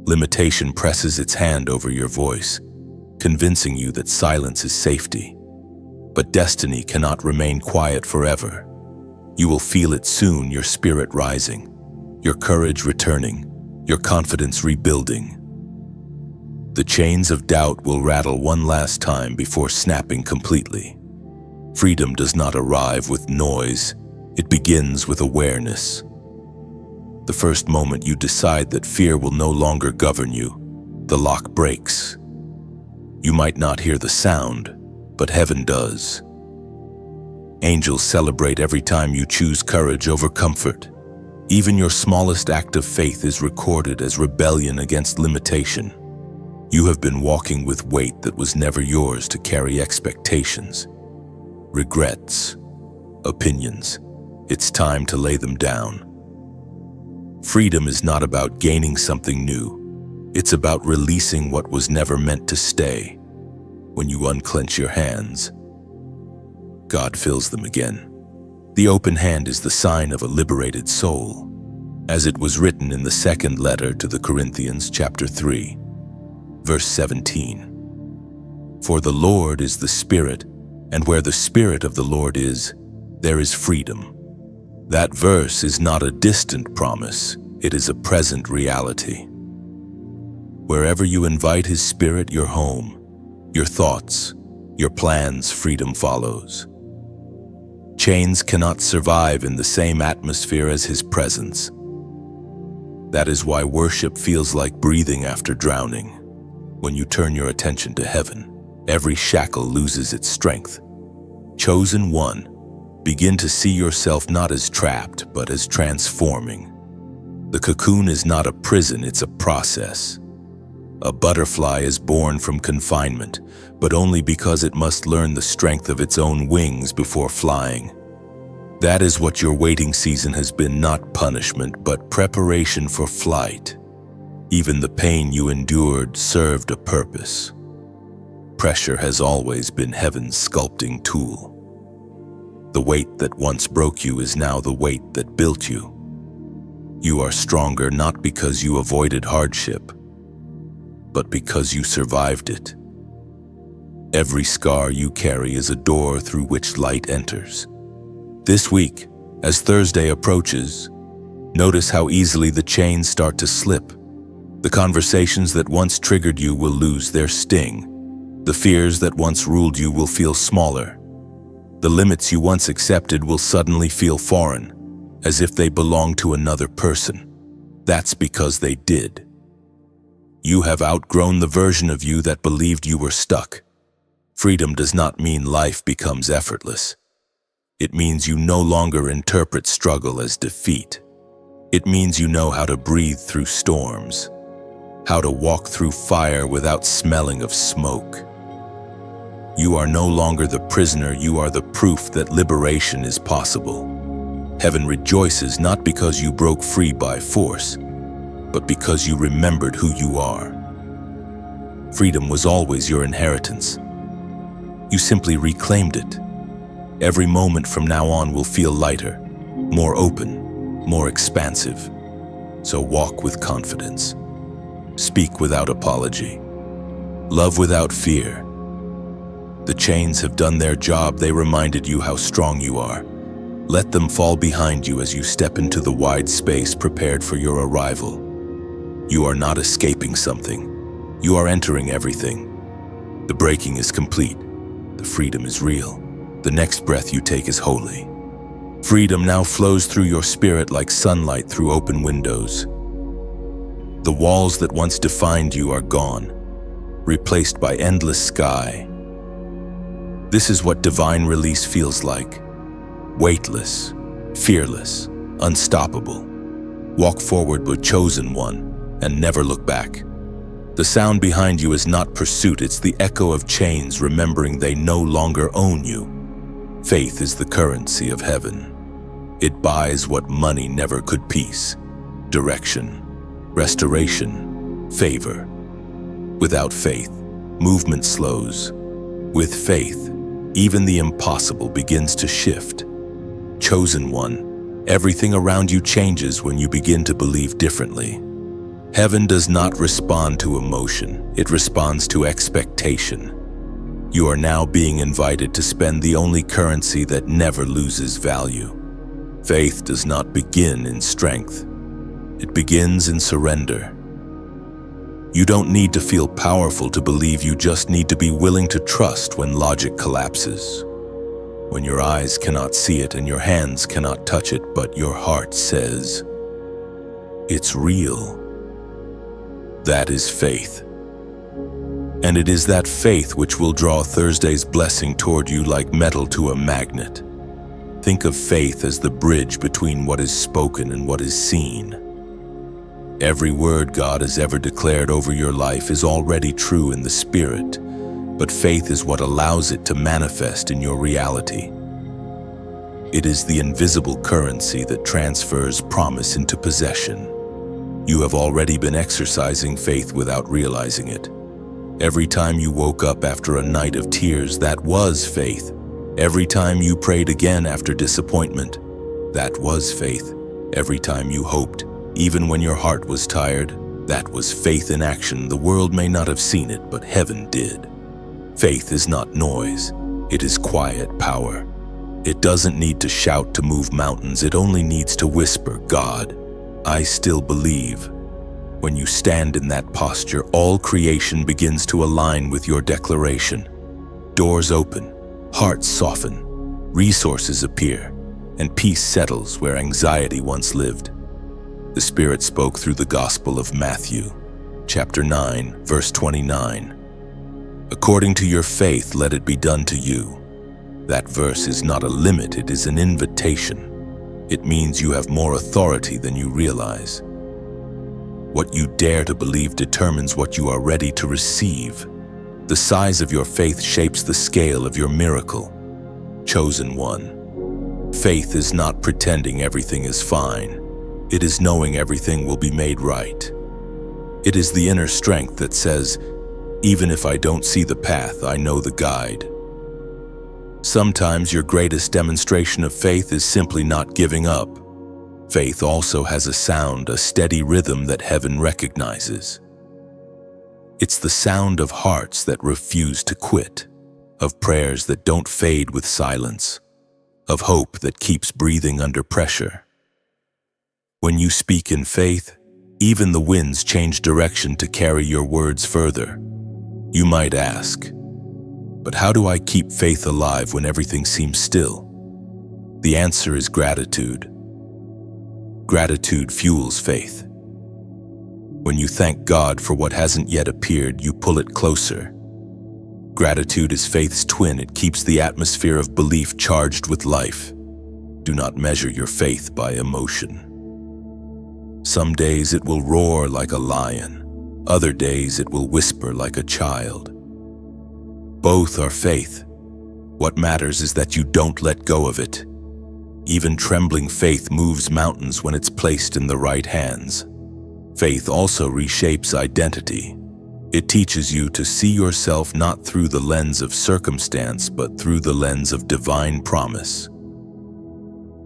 Limitation presses its hand over your voice, convincing you that silence is safety. But destiny cannot remain quiet forever. You will feel it soon, your spirit rising, your courage returning, your confidence rebuilding. The chains of doubt will rattle one last time before snapping completely. Freedom does not arrive with noise, it begins with awareness. The first moment you decide that fear will no longer govern you, the lock breaks. You might not hear the sound, but heaven does. Angels celebrate every time you choose courage over comfort. Even your smallest act of faith is recorded as rebellion against limitation. You have been walking with weight that was never yours to carry: expectations, regrets, opinions. It's time to lay them down. Freedom is not about gaining something new. It's about releasing what was never meant to stay. When you unclench your hands, God fills them again. The open hand is the sign of a liberated soul, as it was written in the second letter to the Corinthians, chapter 3, verse 17. For the Lord is the Spirit, and where the Spirit of the Lord is, there is freedom. That verse is not a distant promise, it is a present reality. Wherever you invite His Spirit, your home, your thoughts, your plans, freedom follows. Chains cannot survive in the same atmosphere as His presence. That is why worship feels like breathing after drowning. When you turn your attention to heaven, every shackle loses its strength. Chosen one, begin to see yourself not as trapped, but as transforming. The cocoon is not a prison, it's a process. A butterfly is born from confinement, but only because it must learn the strength of its own wings before flying. That is what your waiting season has been, not punishment, but preparation for flight. Even the pain you endured served a purpose. Pressure has always been heaven's sculpting tool. The weight that once broke you is now the weight that built you. You are stronger not because you avoided hardship, but because you survived it. Every scar you carry is a door through which light enters. This week, as Thursday approaches, notice how easily the chains start to slip. The conversations that once triggered you will lose their sting. The fears that once ruled you will feel smaller. The limits you once accepted will suddenly feel foreign, as if they belonged to another person. That's because they did. You have outgrown the version of you that believed you were stuck. Freedom does not mean life becomes effortless. It means you no longer interpret struggle as defeat. It means you know how to breathe through storms, how to walk through fire without smelling of smoke. You are no longer the prisoner, you are the proof that liberation is possible. Heaven rejoices not because you broke free by force, but because you remembered who you are. Freedom was always your inheritance. You simply reclaimed it. Every moment from now on will feel lighter, more open, more expansive. So walk with confidence. Speak without apology. Love without fear. The chains have done their job. They reminded you how strong you are. Let them fall behind you as you step into the wide space prepared for your arrival. You are not escaping something. You are entering everything. The breaking is complete. The freedom is real. The next breath you take is holy. Freedom now flows through your spirit like sunlight through open windows. The walls that once defined you are gone, replaced by endless sky. This is what divine release feels like. Weightless, fearless, unstoppable. Walk forward with chosen one and never look back. The sound behind you is not pursuit, it's the echo of chains remembering they no longer own you. Faith is the currency of heaven. It buys what money never could: peace, direction, restoration, favor. Without faith, movement slows. With faith, even the impossible begins to shift. Chosen one, everything around you changes when you begin to believe differently. Heaven does not respond to emotion, it responds to expectation. You are now being invited to spend the only currency that never loses value. Faith does not begin in strength. It begins in surrender. You don't need to feel powerful to believe, you just need to be willing to trust when logic collapses. When your eyes cannot see it and your hands cannot touch it, but your heart says, "It's real." That is faith. And it is that faith which will draw Thursday's blessing toward you like metal to a magnet. Think of faith as the bridge between what is spoken and what is seen. Every word God has ever declared over your life is already true in the Spirit, but faith is what allows it to manifest in your reality. It is the invisible currency that transfers promise into possession. You have already been exercising faith without realizing it. Every time you woke up after a night of tears, that was faith. Every time you prayed again after disappointment, that was faith. Every time you hoped, even when your heart was tired, that was faith in action. The world may not have seen it, but heaven did. Faith is not noise, it is quiet power. It doesn't need to shout to move mountains, it only needs to whisper, "God, I still believe." When you stand in that posture, all creation begins to align with your declaration. Doors open, hearts soften, resources appear, and peace settles where anxiety once lived. The Spirit spoke through the Gospel of Matthew, chapter 9, verse 29. "According to your faith, let it be done to you." That verse is not a limit, it is an invitation. It means you have more authority than you realize. What you dare to believe determines what you are ready to receive. The size of your faith shapes the scale of your miracle. Chosen one. Faith is not pretending everything is fine. It is knowing everything will be made right. It is the inner strength that says, "Even if I don't see the path, I know the guide." Sometimes your greatest demonstration of faith is simply not giving up. Faith also has a sound, a steady rhythm that heaven recognizes. It's the sound of hearts that refuse to quit, of prayers that don't fade with silence, of hope that keeps breathing under pressure. When you speak in faith, even the winds change direction to carry your words further. You might ask, but how do I keep faith alive when everything seems still? The answer is gratitude. Gratitude fuels faith. When you thank God for what hasn't yet appeared, you pull it closer. Gratitude is faith's twin. It keeps the atmosphere of belief charged with life. Do not measure your faith by emotion. Some days it will roar like a lion. Other days it will whisper like a child. Both are faith. What matters is that you don't let go of it. Even trembling faith moves mountains when it's placed in the right hands. Faith also reshapes identity. It teaches you to see yourself not through the lens of circumstance, but through the lens of divine promise.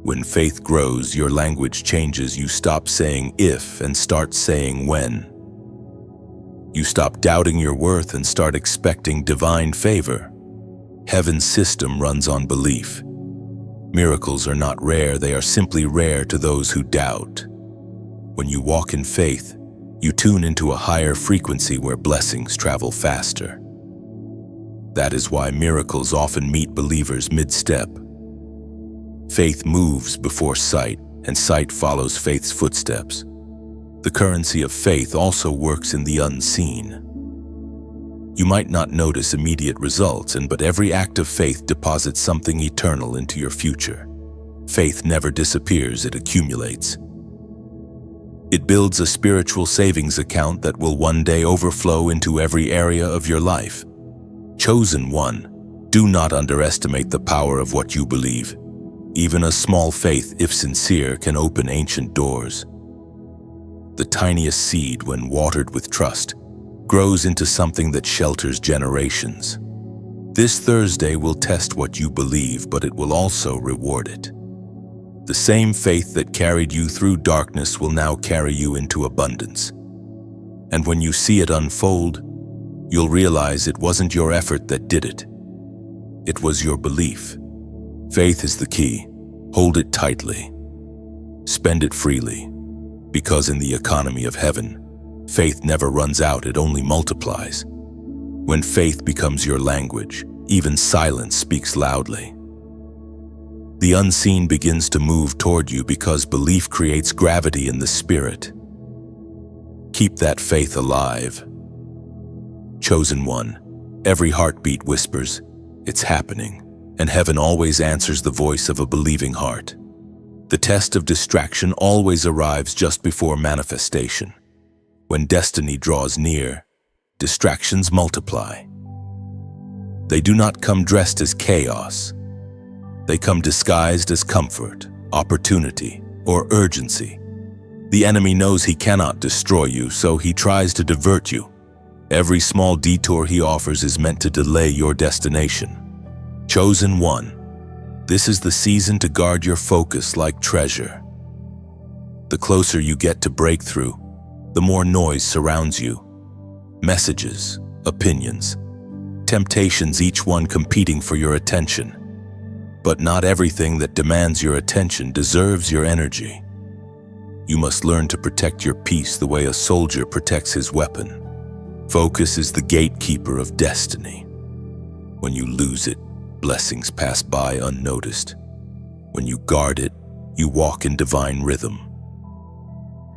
When faith grows, your language changes. You stop saying if and start saying when. You stop doubting your worth and start expecting divine favor. Heaven's system runs on belief. Miracles are not rare, they are simply rare to those who doubt. When you walk in faith, you tune into a higher frequency where blessings travel faster. That is why miracles often meet believers mid-step. Faith moves before sight, and sight follows faith's footsteps. The currency of faith also works in the unseen. You might not notice immediate results, but every act of faith deposits something eternal into your future. Faith never disappears, it accumulates. It builds a spiritual savings account that will one day overflow into every area of your life. Chosen one, do not underestimate the power of what you believe. Even a small faith, if sincere, can open ancient doors. The tiniest seed, when watered with trust, grows into something that shelters generations. This Thursday will test what you believe, but it will also reward it. The same faith that carried you through darkness will now carry you into abundance. And when you see it unfold, you'll realize it wasn't your effort that did it. It was your belief. Faith is the key. Hold it tightly. Spend it freely. Because in the economy of heaven, faith never runs out, it only multiplies. When faith becomes your language, even silence speaks loudly. The unseen begins to move toward you because belief creates gravity in the spirit. Keep that faith alive. Chosen one, every heartbeat whispers, it's happening, and heaven always answers the voice of a believing heart. The test of distraction always arrives just before manifestation. When destiny draws near, distractions multiply. They do not come dressed as chaos. They come disguised as comfort, opportunity, or urgency. The enemy knows he cannot destroy you, so he tries to divert you. Every small detour he offers is meant to delay your destination. Chosen one, this is the season to guard your focus like treasure. The closer you get to breakthrough, the more noise surrounds you. Messages, opinions, temptations, each one competing for your attention. But not everything that demands your attention deserves your energy. You must learn to protect your peace the way a soldier protects his weapon. Focus is the gatekeeper of destiny. When you lose it, blessings pass by unnoticed. When you guard it, you walk in divine rhythm.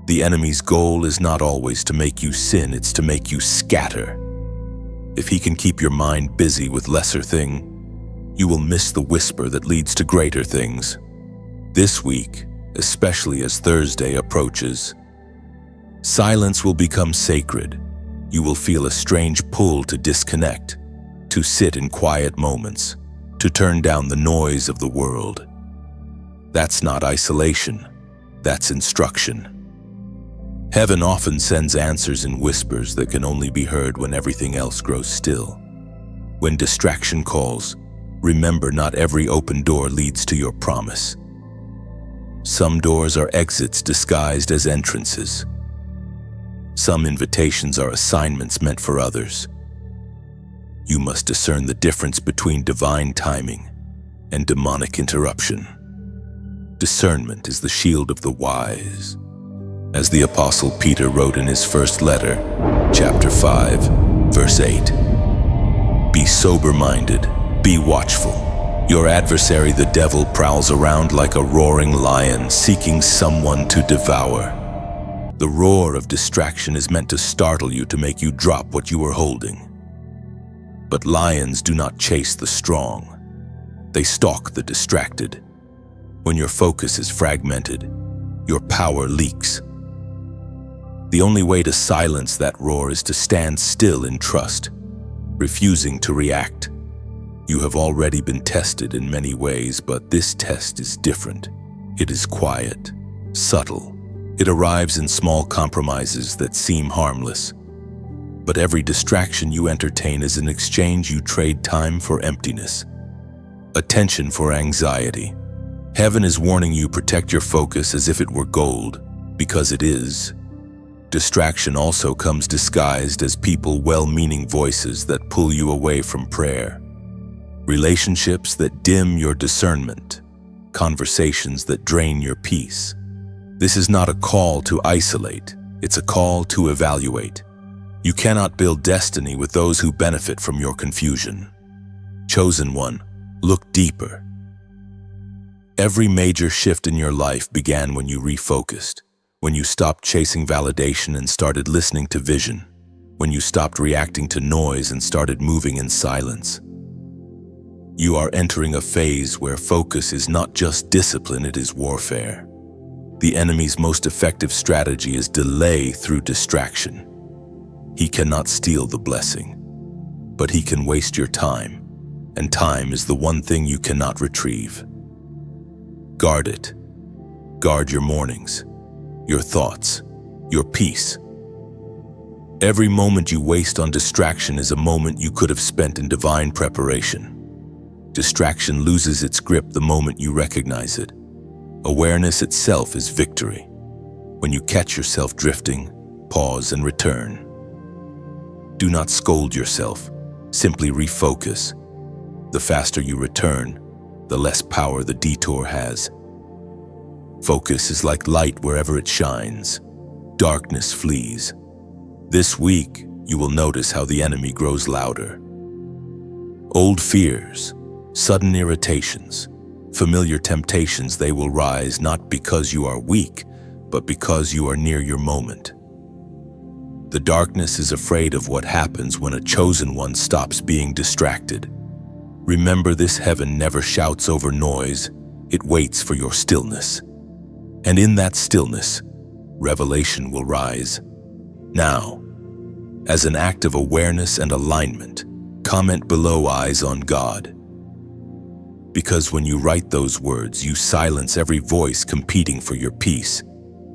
The enemy's goal is not always to make you sin, it's to make you scatter. If he can keep your mind busy with lesser things, you will miss the whisper that leads to greater things. This week, especially as Thursday approaches, silence will become sacred. You will feel a strange pull to disconnect, to sit in quiet moments, to turn down the noise of the world. That's not isolation, that's instruction. Heaven often sends answers in whispers that can only be heard when everything else grows still. When distraction calls, remember, not every open door leads to your promise. Some doors are exits disguised as entrances. Some invitations are assignments meant for others. You must discern the difference between divine timing and demonic interruption. Discernment is the shield of the wise. As the Apostle Peter wrote in his first letter, chapter 5, verse 8, "Be sober-minded, be watchful. Your adversary, the devil, prowls around like a roaring lion, seeking someone to devour." The roar of distraction is meant to startle you, to make you drop what you are holding. But lions do not chase the strong. They stalk the distracted. When your focus is fragmented, your power leaks. The only way to silence that roar is to stand still in trust, refusing to react. You have already been tested in many ways, but this test is different. It is quiet, subtle. It arrives in small compromises that seem harmless. But every distraction you entertain is an exchange. You trade time for emptiness, attention for anxiety. Heaven is warning you, protect your focus as if it were gold, because it is. Distraction also comes disguised as people, well-meaning voices that pull you away from prayer. Relationships that dim your discernment. Conversations that drain your peace. This is not a call to isolate, it's a call to evaluate. You cannot build destiny with those who benefit from your confusion. Chosen one, look deeper. Every major shift in your life began when you refocused, when you stopped chasing validation and started listening to vision, when you stopped reacting to noise and started moving in silence. You are entering a phase where focus is not just discipline, it is warfare. The enemy's most effective strategy is delay through distraction. He cannot steal the blessing, but he can waste your time, and time is the one thing you cannot retrieve. Guard it. Guard your mornings, your thoughts, your peace. Every moment you waste on distraction is a moment you could have spent in divine preparation. Distraction loses its grip the moment you recognize it. Awareness itself is victory. When you catch yourself drifting, pause and return. Do not scold yourself, simply refocus. The faster you return, the less power the detour has. Focus is like light wherever it shines. Darkness flees. This week, you will notice how the enemy grows louder. Old fears, sudden irritations, familiar temptations, they will rise not because you are weak, but because you are near your moment. The darkness is afraid of what happens when a chosen one stops being distracted. Remember, this heaven never shouts over noise, it waits for your stillness. And in that stillness, revelation will rise. Now, as an act of awareness and alignment, comment below "Eyes on God." Because when you write those words, you silence every voice competing for your peace.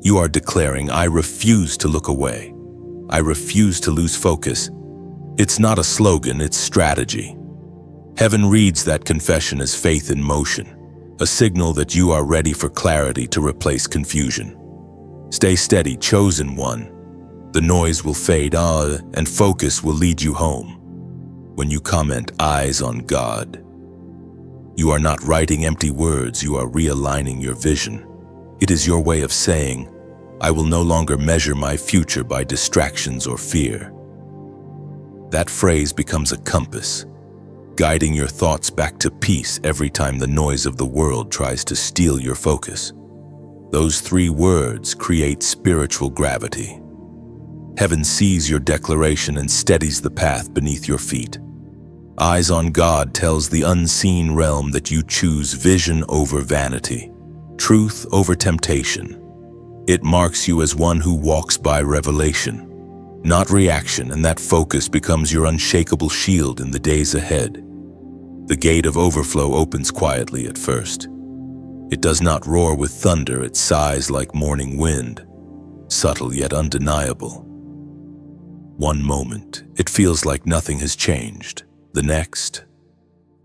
You are declaring, "I refuse to look away. I refuse to lose focus." It's not a slogan, it's strategy. Heaven reads that confession as faith in motion, a signal that you are ready for clarity to replace confusion. Stay steady, chosen one. The noise will fade, and focus will lead you home. When you comment "Eyes on God," you are not writing empty words, you are realigning your vision. It is your way of saying, "I will no longer measure my future by distractions or fear." That phrase becomes a compass, guiding your thoughts back to peace every time the noise of the world tries to steal your focus. Those 3 words create spiritual gravity. Heaven sees your declaration and steadies the path beneath your feet. Eyes on God tells the unseen realm that you choose vision over vanity, truth over temptation. It marks you as one who walks by revelation, not reaction, and that focus becomes your unshakable shield in the days ahead. The gate of overflow opens quietly at first. It does not roar with thunder, it sighs like morning wind, subtle yet undeniable. One moment, it feels like nothing has changed. The next,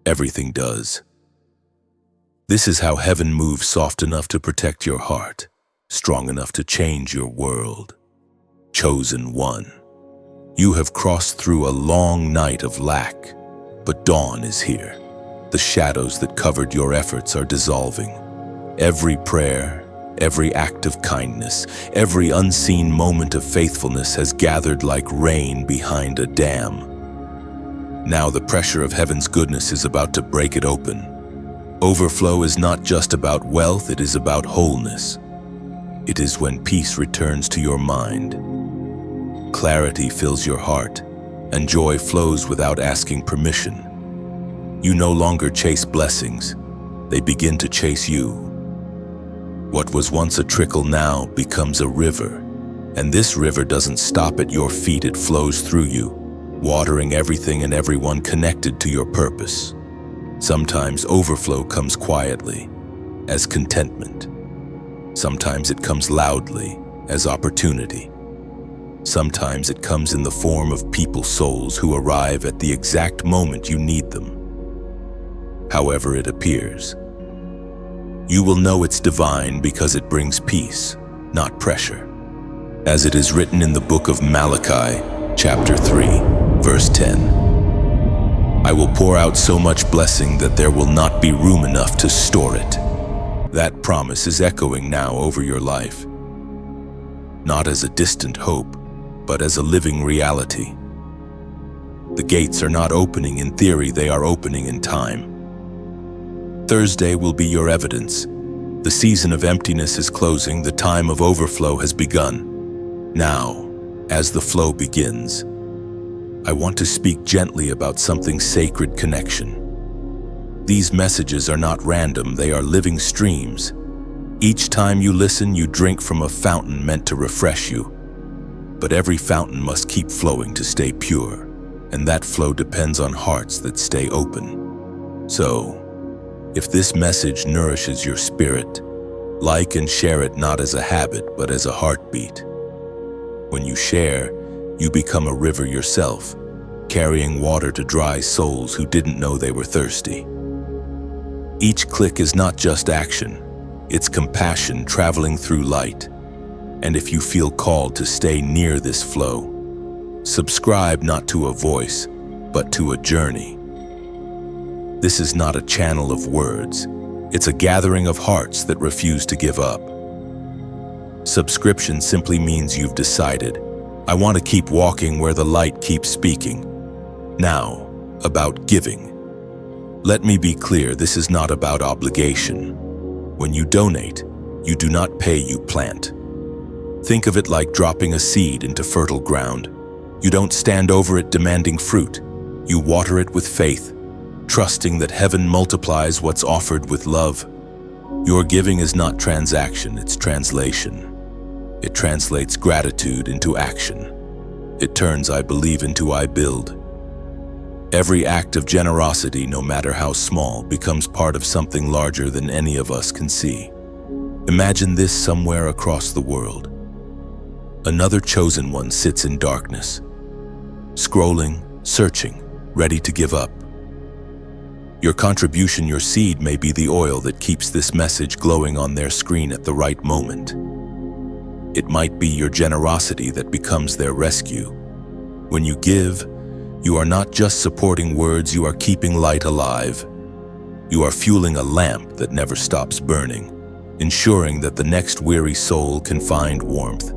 everything does. This is how heaven moves, soft enough to protect your heart, strong enough to change your world. Chosen one, you have crossed through a long night of lack, but dawn is here. The shadows that covered your efforts are dissolving. Every prayer, every act of kindness, every unseen moment of faithfulness has gathered like rain behind a dam. Now the pressure of heaven's goodness is about to break it open. Overflow is not just about wealth, it is about wholeness. It is when peace returns to your mind, clarity fills your heart, and joy flows without asking permission. You no longer chase blessings, they begin to chase you. What was once a trickle now becomes a river, and this river doesn't stop at your feet, it flows through you, watering everything and everyone connected to your purpose. Sometimes overflow comes quietly, as contentment. Sometimes it comes loudly, as opportunity. Sometimes it comes in the form of people's souls who arrive at the exact moment you need them. However it appears, you will know it's divine because it brings peace, not pressure. As it is written in the book of Malachi, chapter 3, verse 10, "I will pour out so much blessing that there will not be room enough to store it." That promise is echoing now over your life, not as a distant hope, but as a living reality. The gates are not opening in theory, they are opening in time. Thursday will be your evidence. The season of emptiness is closing, the time of overflow has begun. Now, as the flow begins, I want to speak gently about something sacred: connection. These messages are not random, they are living streams. Each time you listen, you drink from a fountain meant to refresh you. But every fountain must keep flowing to stay pure, and that flow depends on hearts that stay open. So, if this message nourishes your spirit, like and share it not as a habit, but as a heartbeat. When you share, you become a river yourself, carrying water to dry souls who didn't know they were thirsty. Each click is not just action, it's compassion traveling through light. And if you feel called to stay near this flow, subscribe not to a voice, but to a journey. This is not a channel of words. It's a gathering of hearts that refuse to give up. Subscription simply means you've decided, I want to keep walking where the light keeps speaking. Now, about giving. Let me be clear, this is not about obligation. When you donate, you do not pay, you plant. Think of it like dropping a seed into fertile ground. You don't stand over it demanding fruit. You water it with faith, trusting that heaven multiplies what's offered with love. Your giving is not transaction, it's translation. It translates gratitude into action. It turns I believe into I build. Every act of generosity, no matter how small, becomes part of something larger than any of us can see. Imagine this somewhere across the world. Another chosen one sits in darkness, scrolling, searching, ready to give up. Your contribution, your seed, may be the oil that keeps this message glowing on their screen at the right moment. It might be your generosity that becomes their rescue. When you give, you are not just supporting words, you are keeping light alive. You are fueling a lamp that never stops burning, ensuring that the next weary soul can find warmth.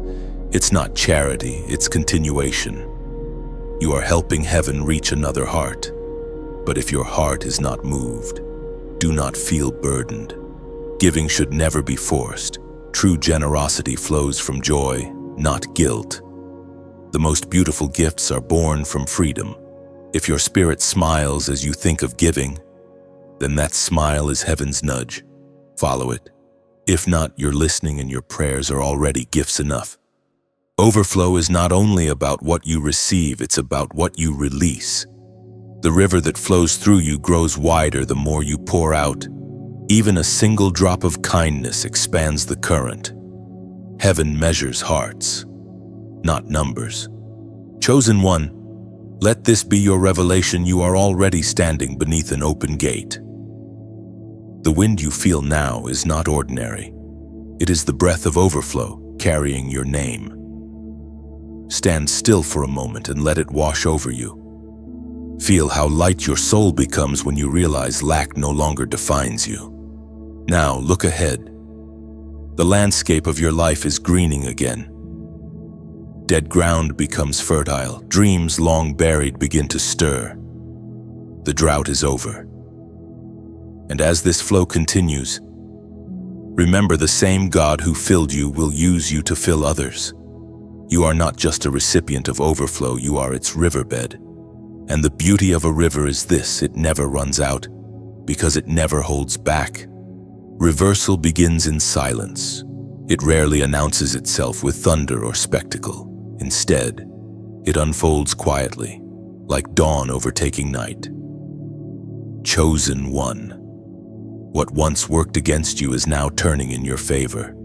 It's not charity, it's continuation. You are helping heaven reach another heart. But if your heart is not moved, do not feel burdened. Giving should never be forced. True generosity flows from joy, not guilt. The most beautiful gifts are born from freedom. If your spirit smiles as you think of giving, then that smile is heaven's nudge. Follow it. If not, your listening and your prayers are already gifts enough. Overflow is not only about what you receive, it's about what you release. The river that flows through you grows wider the more you pour out. Even a single drop of kindness expands the current. Heaven measures hearts, not numbers. Chosen one, let this be your revelation. You are already standing beneath an open gate. The wind you feel now is not ordinary. It is the breath of overflow carrying your name. Stand still for a moment and let it wash over you. Feel how light your soul becomes when you realize lack no longer defines you. Now look ahead. The landscape of your life is greening again. Dead ground becomes fertile. Dreams long buried begin to stir. The drought is over. And as this flow continues, remember the same God who filled you will use you to fill others. You are not just a recipient of overflow, you are its riverbed. And the beauty of a river is this: it never runs out, because it never holds back. Reversal begins in silence. It rarely announces itself with thunder or spectacle. Instead, it unfolds quietly, like dawn overtaking night. Chosen one. What once worked against you is now turning in your favor.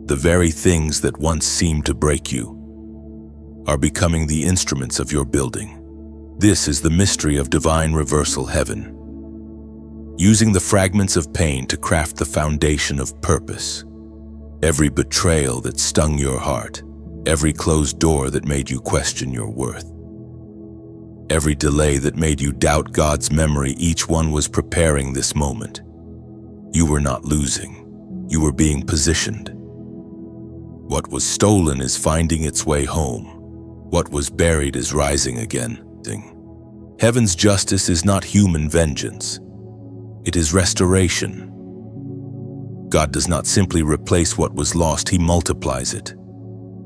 The very things that once seemed to break you are becoming the instruments of your building. This is the mystery of divine reversal heaven, using the fragments of pain to craft the foundation of purpose. Every betrayal that stung your heart, every closed door that made you question your worth, every delay that made you doubt God's memory, each one was preparing this moment. You were not losing, you were being positioned. What was stolen is finding its way home. What was buried is rising again. Heaven's justice is not human vengeance. It is restoration. God does not simply replace what was lost, He multiplies it.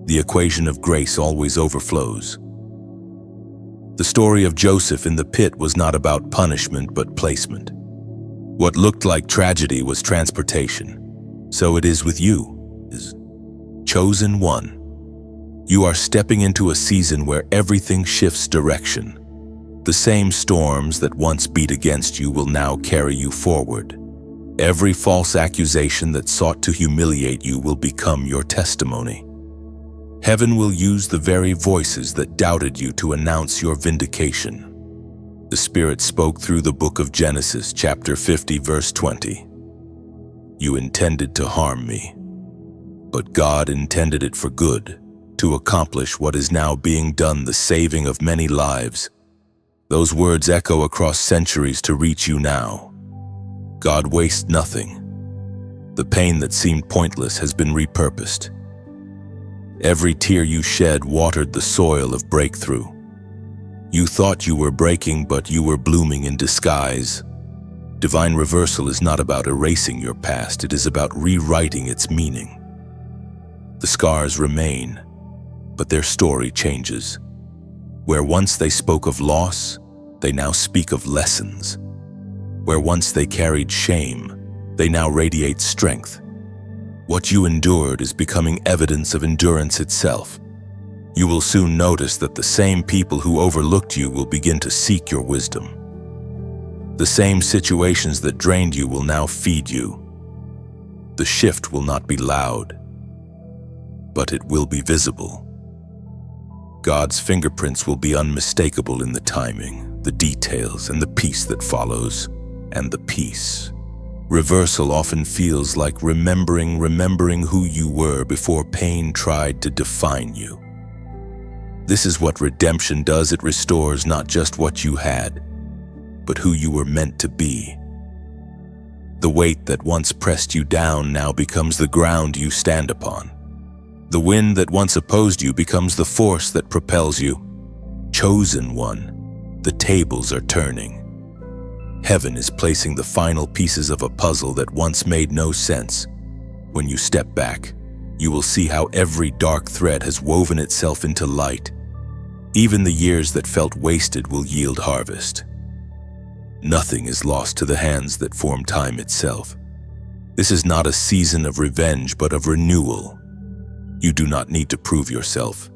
The equation of grace always overflows. The story of Joseph in the pit was not about punishment but placement. What looked like tragedy was transportation. So it is with you. Chosen one. You are stepping into a season where everything shifts direction. The same storms that once beat against you will now carry you forward. Every false accusation that sought to humiliate you will become your testimony. Heaven will use the very voices that doubted you to announce your vindication. The Spirit spoke through the book of Genesis, chapter 50, verse 20. You intended to harm me, but God intended it for good, to accomplish what is now being done, the saving of many lives. Those words echo across centuries to reach you now. God wastes nothing. The pain that seemed pointless has been repurposed. Every tear you shed watered the soil of breakthrough. You thought you were breaking, but you were blooming in disguise. Divine reversal is not about erasing your past, it is about rewriting its meaning. The scars remain, but their story changes. Where once they spoke of loss, they now speak of lessons. Where once they carried shame, they now radiate strength. What you endured is becoming evidence of endurance itself. You will soon notice that the same people who overlooked you will begin to seek your wisdom. The same situations that drained you will now feed you. The shift will not be loud, but it will be visible. God's fingerprints will be unmistakable in the timing, the details, and the peace that follows. And the peace. Reversal often feels like remembering who you were before pain tried to define you. This is what redemption does. It restores not just what you had, but who you were meant to be. The weight that once pressed you down now becomes the ground you stand upon. The wind that once opposed you becomes the force that propels you. Chosen one, the tables are turning. Heaven is placing the final pieces of a puzzle that once made no sense. When you step back, you will see how every dark thread has woven itself into light. Even the years that felt wasted will yield harvest. Nothing is lost to the hands that form time itself. This is not a season of revenge, but of renewal. You do not need to prove yourself.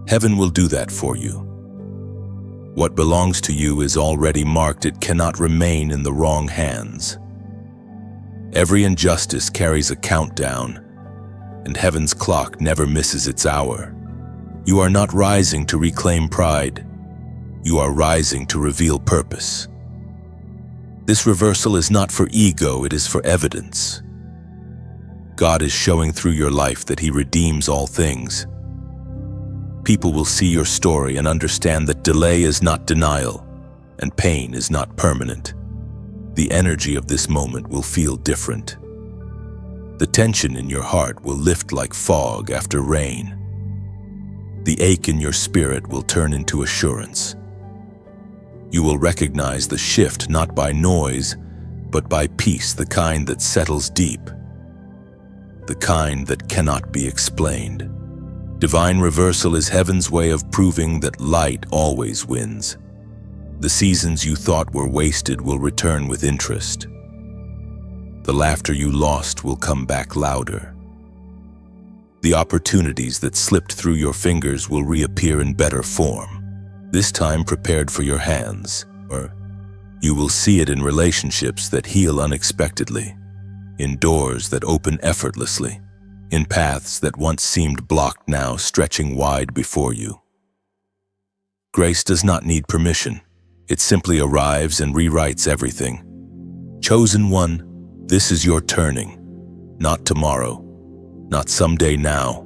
Heaven will do that for you. What belongs to you is already marked. It cannot remain in the wrong hands. Every injustice carries a countdown, and heaven's clock never misses its hour. You are not rising to reclaim pride. You are rising to reveal purpose. This reversal is not for ego, it is for evidence. God is showing through your life that He redeems all things. People will see your story and understand that delay is not denial, and pain is not permanent. The energy of this moment will feel different. The tension in your heart will lift like fog after rain. The ache in your spirit will turn into assurance. You will recognize the shift not by noise, but by peace, the kind that settles deep, the kind that cannot be explained. Divine reversal is heaven's way of proving that light always wins. The seasons you thought were wasted will return with interest. The laughter you lost will come back louder. The opportunities that slipped through your fingers will reappear in better form, this time prepared for your hands. Or you will see it in relationships that heal unexpectedly, in doors that open effortlessly, in paths that once seemed blocked now stretching wide before you. Grace does not need permission. It simply arrives and rewrites everything. Chosen one, this is your turning. Not tomorrow, not someday now.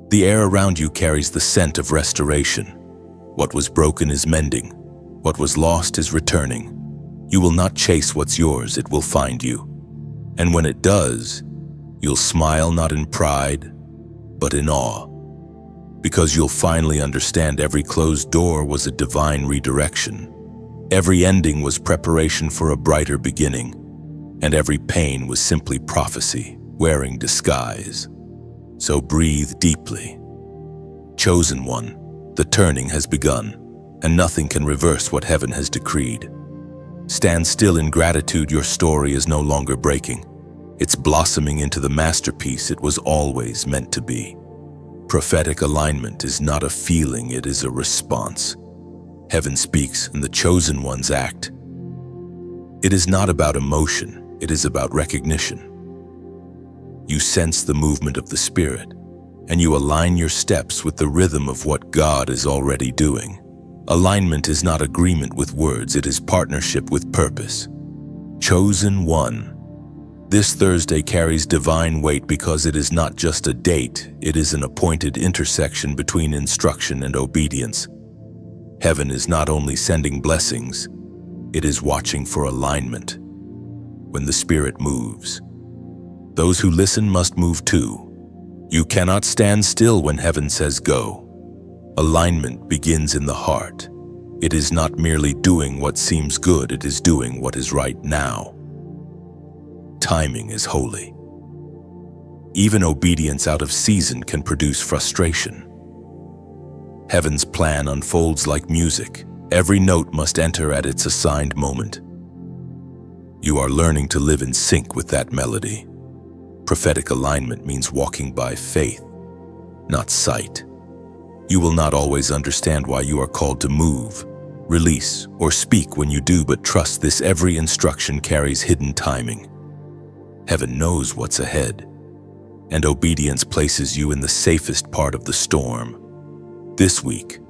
The air around you carries the scent of restoration. What was broken is mending. What was lost is returning. You will not chase what's yours, it will find you. And when it does, you'll smile not in pride, but in awe, because you'll finally understand every closed door was a divine redirection. Every ending was preparation for a brighter beginning, and every pain was simply prophecy, wearing disguise. So breathe deeply. Chosen one, the turning has begun, and nothing can reverse what heaven has decreed. Stand still in gratitude. Your story is no longer breaking. It's blossoming into the masterpiece it was always meant to be. Prophetic alignment is not a feeling, it is a response. Heaven speaks and the chosen ones act. It is not about emotion, it is about recognition. You sense the movement of the Spirit, and you align your steps with the rhythm of what God is already doing. Alignment is not agreement with words, it is partnership with purpose. Chosen one. This Thursday carries divine weight because it is not just a date, it is an appointed intersection between instruction and obedience. Heaven is not only sending blessings, it is watching for alignment. When the Spirit moves, those who listen must move too. You cannot stand still when heaven says go. Alignment begins in the heart. It is not merely doing what seems good, it is doing what is right now. Timing is holy. Even obedience out of season can produce frustration. Heaven's plan unfolds like music. Every note must enter at its assigned moment. You are learning to live in sync with that melody. Prophetic alignment means walking by faith, not sight. You will not always understand why you are called to move, release, or speak when you do, but trust this: every instruction carries hidden timing. Heaven knows what's ahead, and obedience places you in the safest part of the storm. This week,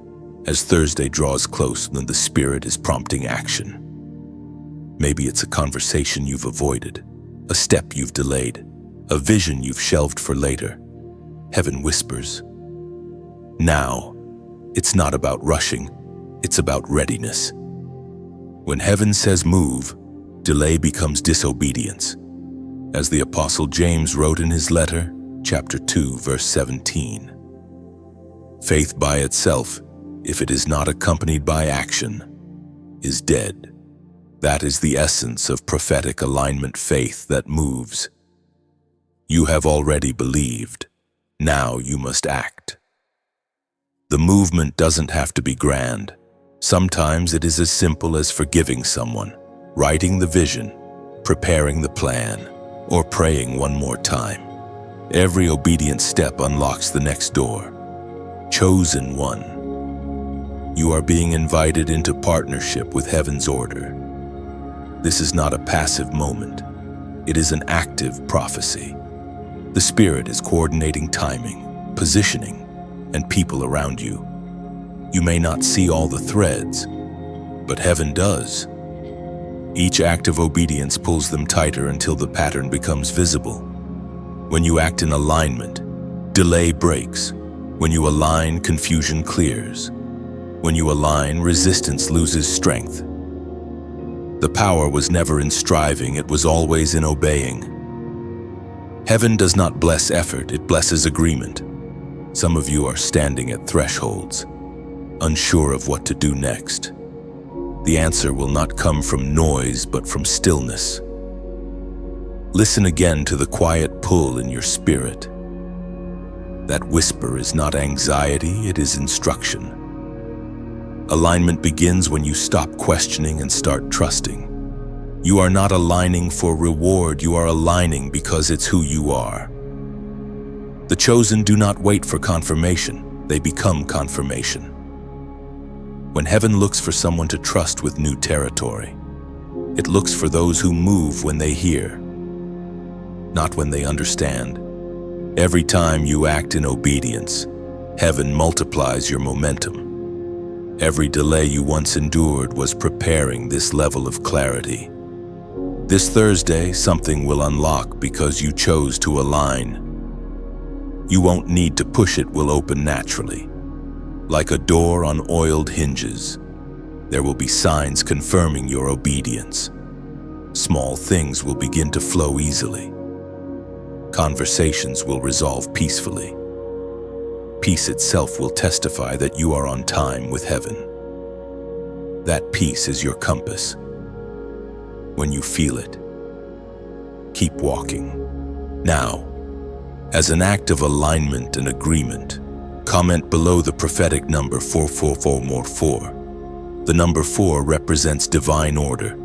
as Thursday draws close, then the Spirit is prompting action. Maybe it's a conversation you've avoided, a step you've delayed, a vision you've shelved for later. Heaven whispers, now. It's not about rushing, it's about readiness. When heaven says move, delay becomes disobedience. As the Apostle James wrote in his letter, chapter 2, verse 17. Faith by itself, if it is not accompanied by action, is dead. That is the essence of prophetic alignment, faith that moves. You have already believed. Now you must act. The movement doesn't have to be grand. Sometimes it is as simple as forgiving someone, writing the vision, preparing the plan, or praying one more time. Every obedient step unlocks the next door. Chosen one. You are being invited into partnership with heaven's order. This is not a passive moment. It is an active prophecy. The Spirit is coordinating timing, positioning, and people around you. You may not see all the threads, but heaven does. Each act of obedience pulls them tighter until the pattern becomes visible. When you act in alignment, delay breaks. When you align, confusion clears. When you align, resistance loses strength. The power was never in striving, it was always in obeying. Heaven does not bless effort, it blesses agreement. Some of you are standing at thresholds, unsure of what to do next. The answer will not come from noise, but from stillness. Listen again to the quiet pull in your spirit. That whisper is not anxiety, it is instruction. Alignment begins when you stop questioning and start trusting. You are not aligning for reward, you are aligning because it's who you are. The chosen do not wait for confirmation, they become confirmation. When heaven looks for someone to trust with new territory, it looks for those who move when they hear, not when they understand. Every time you act in obedience, heaven multiplies your momentum. Every delay you once endured was preparing this level of clarity. This Thursday, something will unlock because you chose to align. You won't need to push, it will open naturally. Like a door on oiled hinges, there will be signs confirming your obedience. Small things will begin to flow easily. Conversations will resolve peacefully. Peace itself will testify that you are on time with heaven. That peace is your compass. When you feel it, keep walking. Now, as an act of alignment and agreement, comment below the prophetic number 444. The number 4 represents divine order,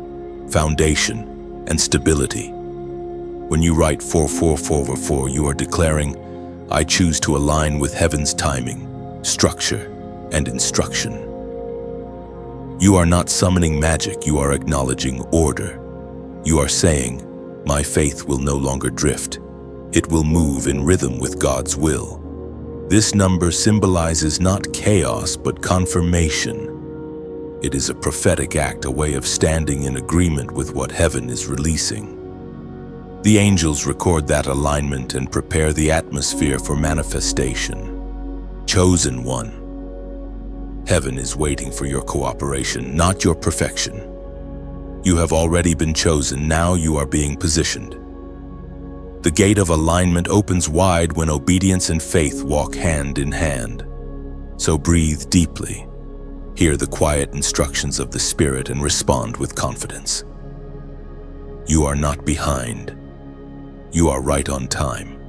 foundation, and stability. When you write 444, you are declaring, I choose to align with heaven's timing, structure, and instruction. You are not summoning magic, you are acknowledging order. You are saying, my faith will no longer drift. It will move in rhythm with God's will. This number symbolizes not chaos, but confirmation. It is a prophetic act, a way of standing in agreement with what heaven is releasing. The angels record that alignment and prepare the atmosphere for manifestation. Chosen one. Heaven is waiting for your cooperation, not your perfection. You have already been chosen, now you are being positioned. The gate of alignment opens wide when obedience and faith walk hand in hand. So breathe deeply, hear the quiet instructions of the Spirit, and respond with confidence. You are not behind. You are right on time.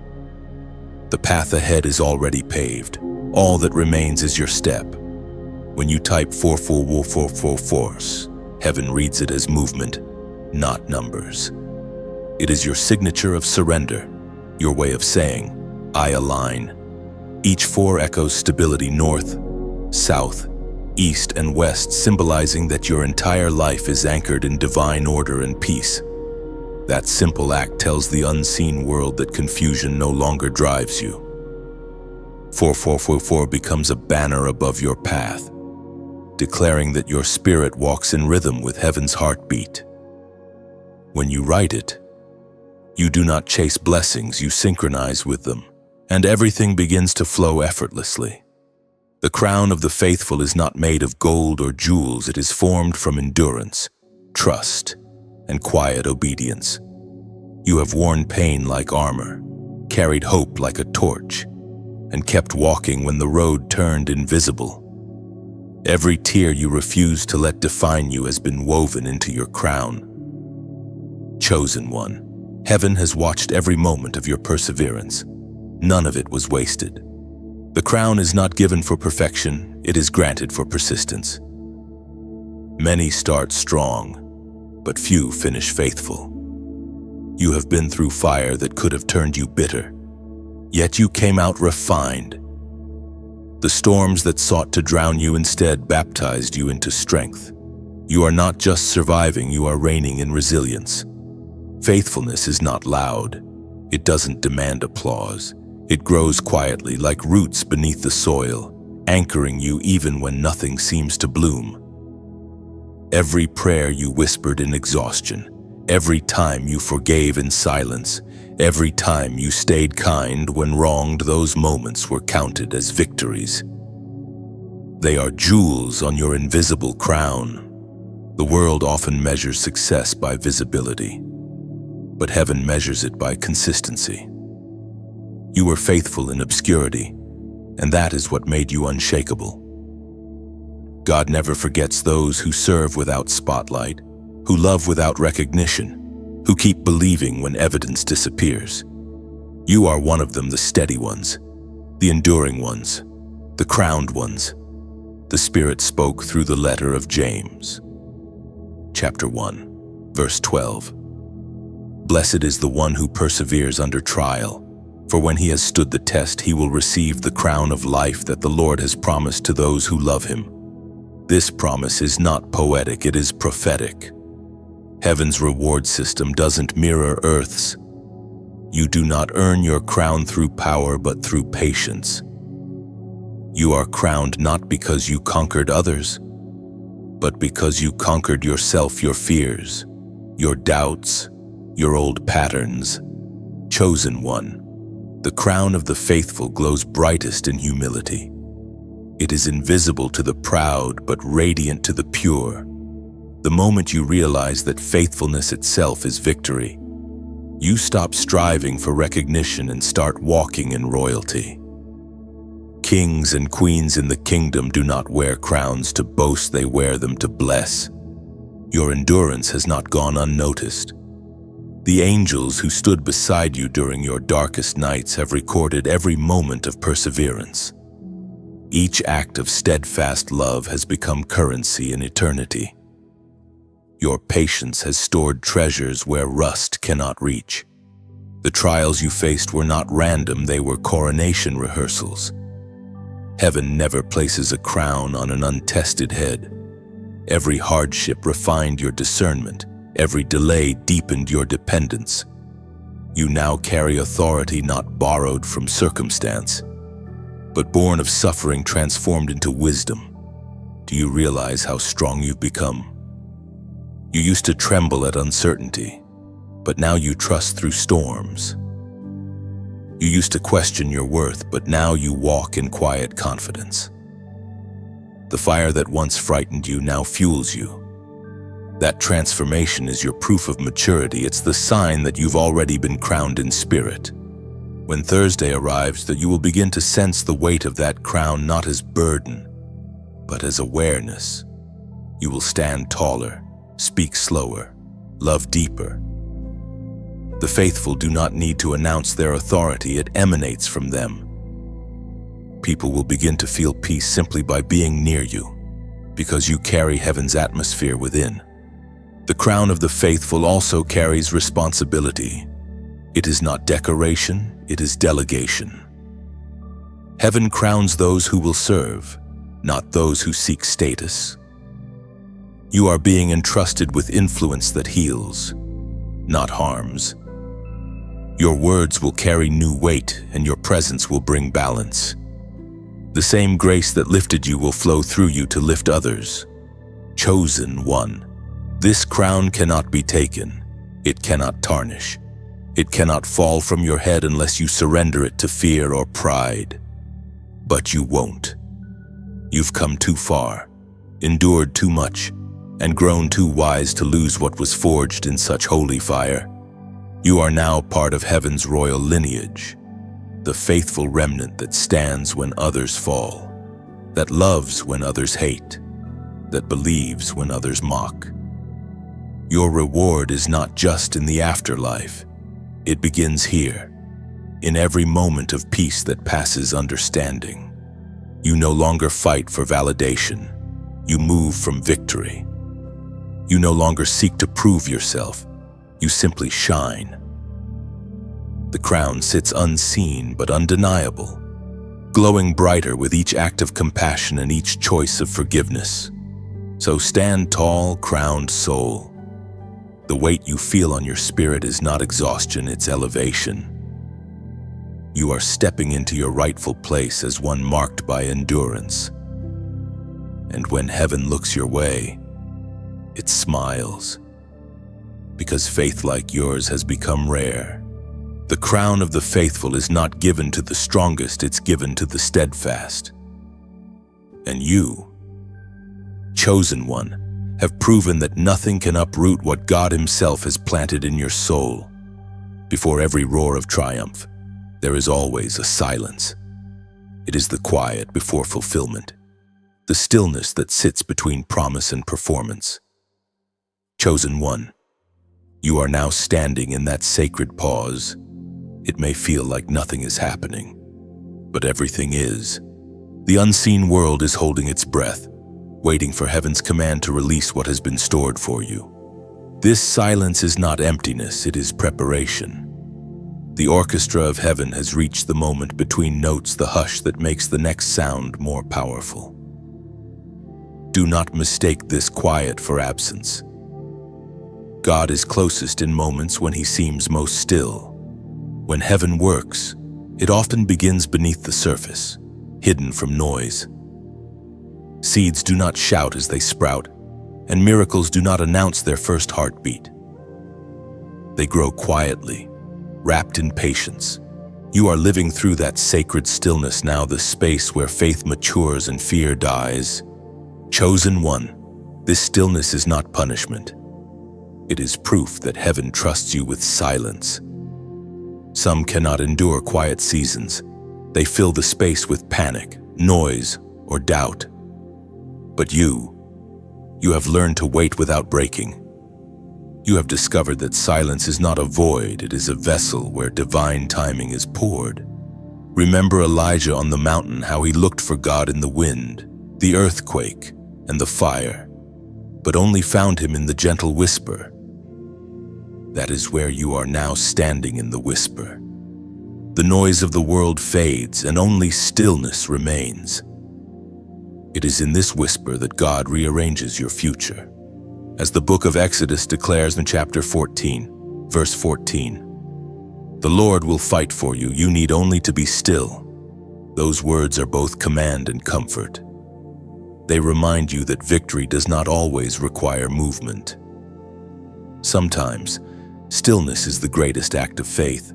The path ahead is already paved. All that remains is your step. When you type 44444, heaven reads it as movement, not numbers. It is your signature of surrender, your way of saying, I align. Each 4 echoes stability: north, south, east, and west, symbolizing that your entire life is anchored in divine order and peace. That simple act tells the unseen world that confusion no longer drives you. 4444 becomes a banner above your path, declaring that your spirit walks in rhythm with heaven's heartbeat. When you write it, you do not chase blessings, you synchronize with them, and everything begins to flow effortlessly. The crown of the faithful is not made of gold or jewels, it is formed from endurance, trust, and quiet obedience. You have worn pain like armor, carried hope like a torch, and kept walking when the road turned invisible. Every tear you refuse to let define you has been woven into your crown. Chosen one, heaven has watched every moment of your perseverance. None of it was wasted. The crown is not given for perfection, it is granted for persistence. Many start strong, but few finish faithful. You have been through fire that could have turned you bitter, yet you came out refined. The storms that sought to drown you instead baptized you into strength. You are not just surviving, you are reigning in resilience. Faithfulness is not loud. It doesn't demand applause. It grows quietly like roots beneath the soil, anchoring you even when nothing seems to bloom. Every prayer you whispered in exhaustion, every time you forgave in silence, every time you stayed kind when wronged, those moments were counted as victories. They are jewels on your invisible crown. The world often measures success by visibility, but heaven measures it by consistency. You were faithful in obscurity, and that is what made you unshakable. God never forgets those who serve without spotlight, who love without recognition, who keep believing when evidence disappears. You are one of them, the steady ones, the enduring ones, the crowned ones. The Spirit spoke through the letter of James. Chapter 1, verse 12. Blessed is the one who perseveres under trial, for when he has stood the test, he will receive the crown of life that the Lord has promised to those who love him. This promise is not poetic, it is prophetic. Heaven's reward system doesn't mirror Earth's. You do not earn your crown through power, but through patience. You are crowned not because you conquered others, but because you conquered yourself, your fears, your doubts, your old patterns. Chosen one, the crown of the faithful glows brightest in humility. It is invisible to the proud, but radiant to the pure. The moment you realize that faithfulness itself is victory, you stop striving for recognition and start walking in royalty. Kings and queens in the kingdom do not wear crowns to boast, they wear them to bless. Your endurance has not gone unnoticed. The angels who stood beside you during your darkest nights have recorded every moment of perseverance. Each act of steadfast love has become currency in eternity. Your patience has stored treasures where rust cannot reach. The trials you faced were not random, they were coronation rehearsals. Heaven never places a crown on an untested head. Every hardship refined your discernment, every delay deepened your dependence. You now carry authority not borrowed from circumstance, but born of suffering transformed into wisdom. Do you realize how strong you've become? You used to tremble at uncertainty, but now you trust through storms. You used to question your worth, but now you walk in quiet confidence. The fire that once frightened you now fuels you. That transformation is your proof of maturity. It's the sign that you've already been crowned in spirit. When Thursday arrives, that you will begin to sense the weight of that crown not as burden, but as awareness. You will stand taller, speak slower, love deeper. The faithful do not need to announce their authority, it emanates from them. People will begin to feel peace simply by being near you, because you carry heaven's atmosphere within. The crown of the faithful also carries responsibility. It is not decoration, it is delegation. Heaven crowns those who will serve, not those who seek status. You are being entrusted with influence that heals, not harms. Your words will carry new weight, and your presence will bring balance. The same grace that lifted you will flow through you to lift others. Chosen one. This crown cannot be taken. It cannot tarnish. It cannot fall from your head unless you surrender it to fear or pride. But you won't. You've come too far, endured too much, and grown too wise to lose what was forged in such holy fire. You are now part of heaven's royal lineage, the faithful remnant that stands when others fall, that loves when others hate, that believes when others mock. Your reward is not just in the afterlife. It begins here, in every moment of peace that passes understanding. You no longer fight for validation. You move from victory. You no longer seek to prove yourself. You simply shine. The crown sits unseen but undeniable, glowing brighter with each act of compassion and each choice of forgiveness. So stand tall, crowned soul. The weight you feel on your spirit is not exhaustion, it's elevation. You are stepping into your rightful place as one marked by endurance. And when heaven looks your way, it smiles, because faith like yours has become rare. The crown of the faithful is not given to the strongest, it's given to the steadfast. And you, chosen one, have proven that nothing can uproot what God Himself has planted in your soul. Before every roar of triumph, there is always a silence. It is the quiet before fulfillment, the stillness that sits between promise and performance. Chosen one, you are now standing in that sacred pause. It may feel like nothing is happening, but everything is. The unseen world is holding its breath, waiting for heaven's command to release what has been stored for you. This silence is not emptiness, it is preparation. The orchestra of heaven has reached the moment between notes, the hush that makes the next sound more powerful. Do not mistake this quiet for absence. God is closest in moments when He seems most still. When heaven works, it often begins beneath the surface, hidden from noise. Seeds do not shout as they sprout, and miracles do not announce their first heartbeat. They grow quietly, wrapped in patience. You are living through that sacred stillness now, the space where faith matures and fear dies. Chosen one, this stillness is not punishment. It is proof that heaven trusts you with silence. Some cannot endure quiet seasons. They fill the space with panic, noise, or doubt. But you have learned to wait without breaking. You have discovered that silence is not a void, it is a vessel where divine timing is poured. Remember Elijah on the mountain, how he looked for God in the wind, the earthquake, and the fire, but only found Him in the gentle whisper. That is where you are now, standing in the whisper. The noise of the world fades and only stillness remains. It is in this whisper that God rearranges your future. As the book of Exodus declares in chapter 14, verse 14, "The Lord will fight for you, you need only to be still." Those words are both command and comfort. They remind you that victory does not always require movement. Sometimes, stillness is the greatest act of faith.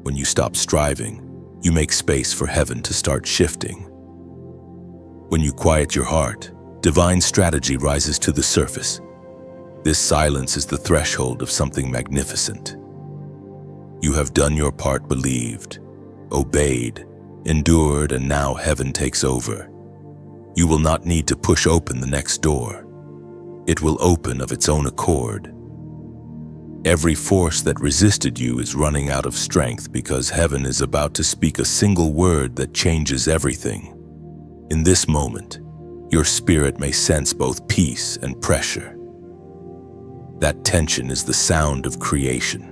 When you stop striving, you make space for heaven to start shifting. When you quiet your heart, divine strategy rises to the surface. This silence is the threshold of something magnificent. You have done your part, believed, obeyed, endured, and now heaven takes over. You will not need to push open the next door. It will open of its own accord. Every force that resisted you is running out of strength because heaven is about to speak a single word that changes everything. In this moment, your spirit may sense both peace and pressure. That tension is the sound of creation.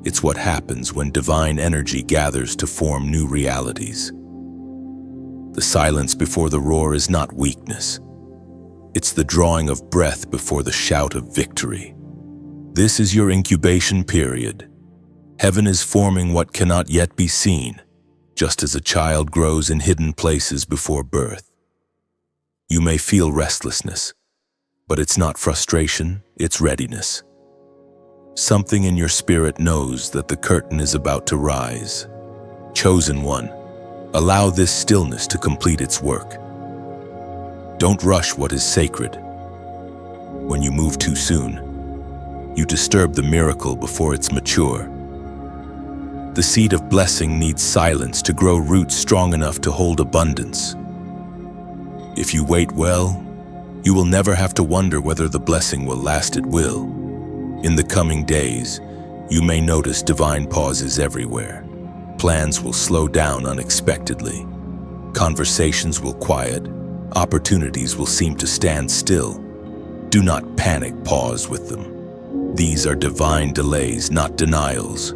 It's what happens when divine energy gathers to form new realities. The silence before the roar is not weakness. It's the drawing of breath before the shout of victory. This is your incubation period. Heaven is forming what cannot yet be seen, just as a child grows in hidden places before birth. You may feel restlessness, but it's not frustration, it's readiness. Something in your spirit knows that the curtain is about to rise. Chosen one, allow this stillness to complete its work. Don't rush what is sacred. When you move too soon, you disturb the miracle before it's mature. The seed of blessing needs silence to grow roots strong enough to hold abundance. If you wait well, you will never have to wonder whether the blessing will last. It will. In the coming days, you may notice divine pauses everywhere. Plans will slow down unexpectedly. Conversations will quiet. Opportunities will seem to stand still. Do not panic, pause with them. These are divine delays, not denials.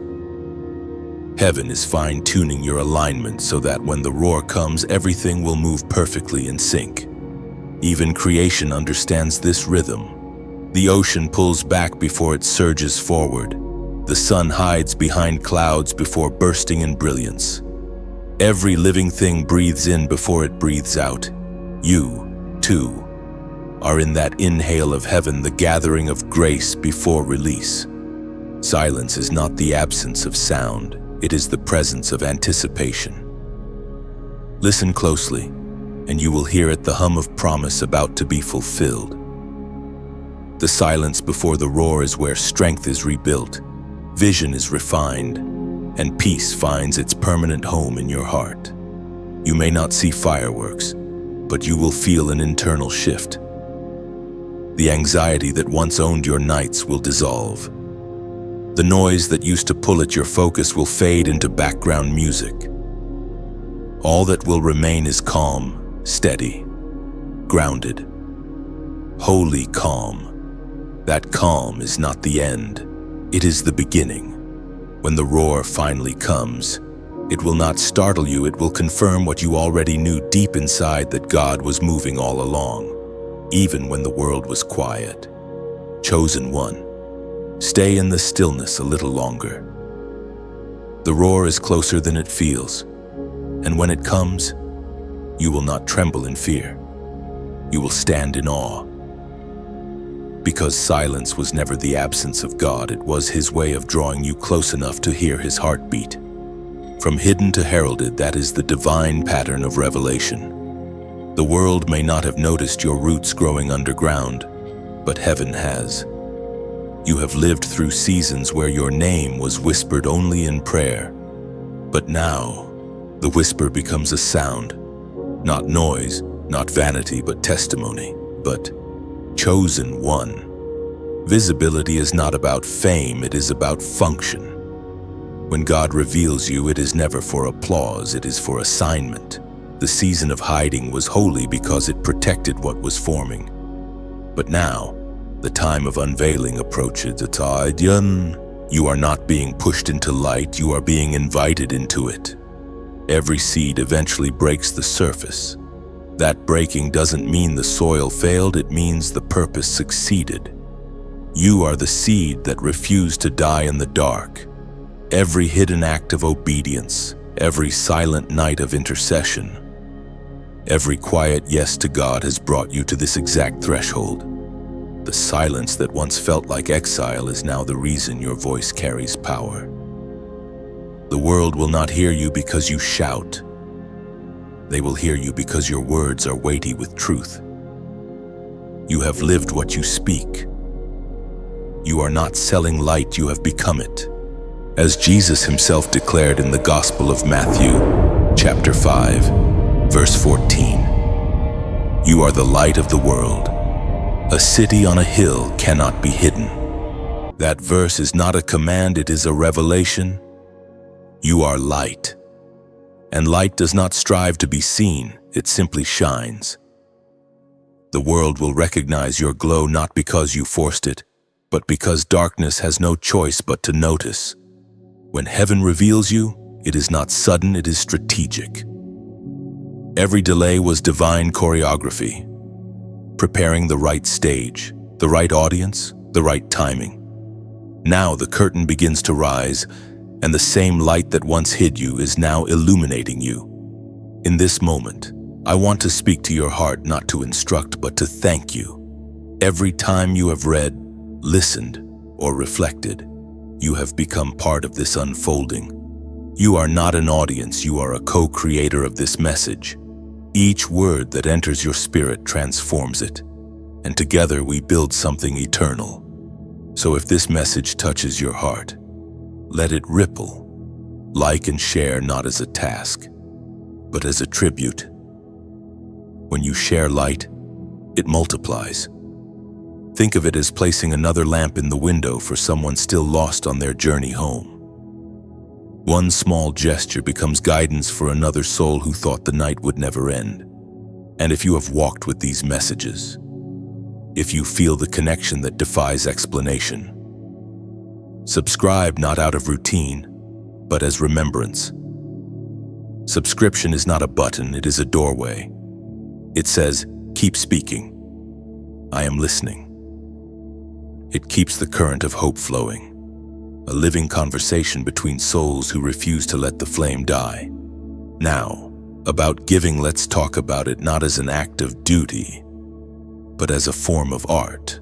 Heaven is fine-tuning your alignment so that when the roar comes, everything will move perfectly in sync. Even creation understands this rhythm. The ocean pulls back before it surges forward. The sun hides behind clouds before bursting in brilliance. Every living thing breathes in before it breathes out. You, too, are in that inhale of heaven, the gathering of grace before release. Silence is not the absence of sound, it is the presence of anticipation. Listen closely, and you will hear it, the hum of promise about to be fulfilled. The silence before the roar is where strength is rebuilt, vision is refined, and peace finds its permanent home in your heart. You may not see fireworks, but you will feel an internal shift. The anxiety that once owned your nights will dissolve. The noise that used to pull at your focus will fade into background music. All that will remain is calm, steady, grounded, holy calm. That calm is not the end, it is the beginning. When the roar finally comes, it will not startle you, it will confirm what you already knew deep inside, that God was moving all along. Even when the world was quiet. Chosen one, stay in the stillness a little longer. The roar is closer than it feels, and when it comes, you will not tremble in fear. You will stand in awe. Because silence was never the absence of God, it was His way of drawing you close enough to hear His heartbeat. From hidden to heralded, that is the divine pattern of revelation. The world may not have noticed your roots growing underground, but heaven has. You have lived through seasons where your name was whispered only in prayer. But now, the whisper becomes a sound. Not noise, not vanity, but testimony. But chosen one. Visibility is not about fame, it is about function. When God reveals you, it is never for applause, it is for assignment. The season of hiding was holy because it protected what was forming. But now, the time of unveiling approaches. You are not being pushed into light, you are being invited into it. Every seed eventually breaks the surface. That breaking doesn't mean the soil failed, it means the purpose succeeded. You are the seed that refused to die in the dark. Every hidden act of obedience, every silent night of intercession, every quiet yes to God has brought you to this exact threshold. The silence that once felt like exile is now the reason your voice carries power. The world will not hear you because you shout. They will hear you because your words are weighty with truth. You have lived what you speak. You are not selling light, you have become it. As Jesus himself declared in the Gospel of Matthew, chapter 5, verse 14, "You are the light of the world. A city on a hill cannot be hidden." That verse is not a command, it is a revelation. You are light. And light does not strive to be seen, it simply shines. The world will recognize your glow not because you forced it, but because darkness has no choice but to notice. When heaven reveals you, it is not sudden, it is strategic. Every delay was divine choreography, preparing the right stage, the right audience, the right timing. Now the curtain begins to rise, and the same light that once hid you is now illuminating you. In this moment, I want to speak to your heart, not to instruct, but to thank you. Every time you have read, listened, or reflected, you have become part of this unfolding. You are not an audience, you are a co-creator of this message. Each word that enters your spirit transforms it, and together we build something eternal. So if this message touches your heart, let it ripple. Like and share not as a task, but as a tribute. When you share light, it multiplies. Think of it as placing another lamp in the window for someone still lost on their journey home. One small gesture becomes guidance for another soul who thought the night would never end. And if you have walked with these messages, if you feel the connection that defies explanation, subscribe not out of routine, but as remembrance. Subscription is not a button, it is a doorway. It says, "Keep speaking. I am listening." It keeps the current of hope flowing, a living conversation between souls who refuse to let the flame die. Now, about giving, let's talk about it not as an act of duty, but as a form of art.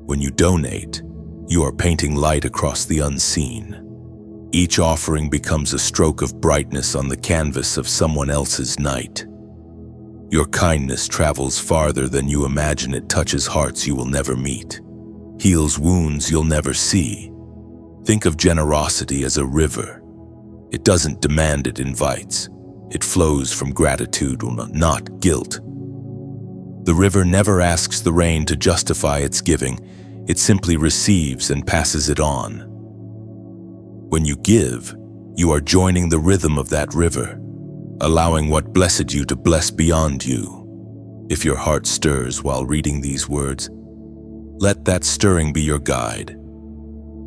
When you donate, you are painting light across the unseen. Each offering becomes a stroke of brightness on the canvas of someone else's night. Your kindness travels farther than you imagine. It touches hearts you will never meet, heals wounds you'll never see. Think of generosity as a river. It doesn't demand, it invites. It flows from gratitude, not guilt. The river never asks the rain to justify its giving. It simply receives and passes it on. When you give, you are joining the rhythm of that river, allowing what blessed you to bless beyond you. If your heart stirs while reading these words, let that stirring be your guide.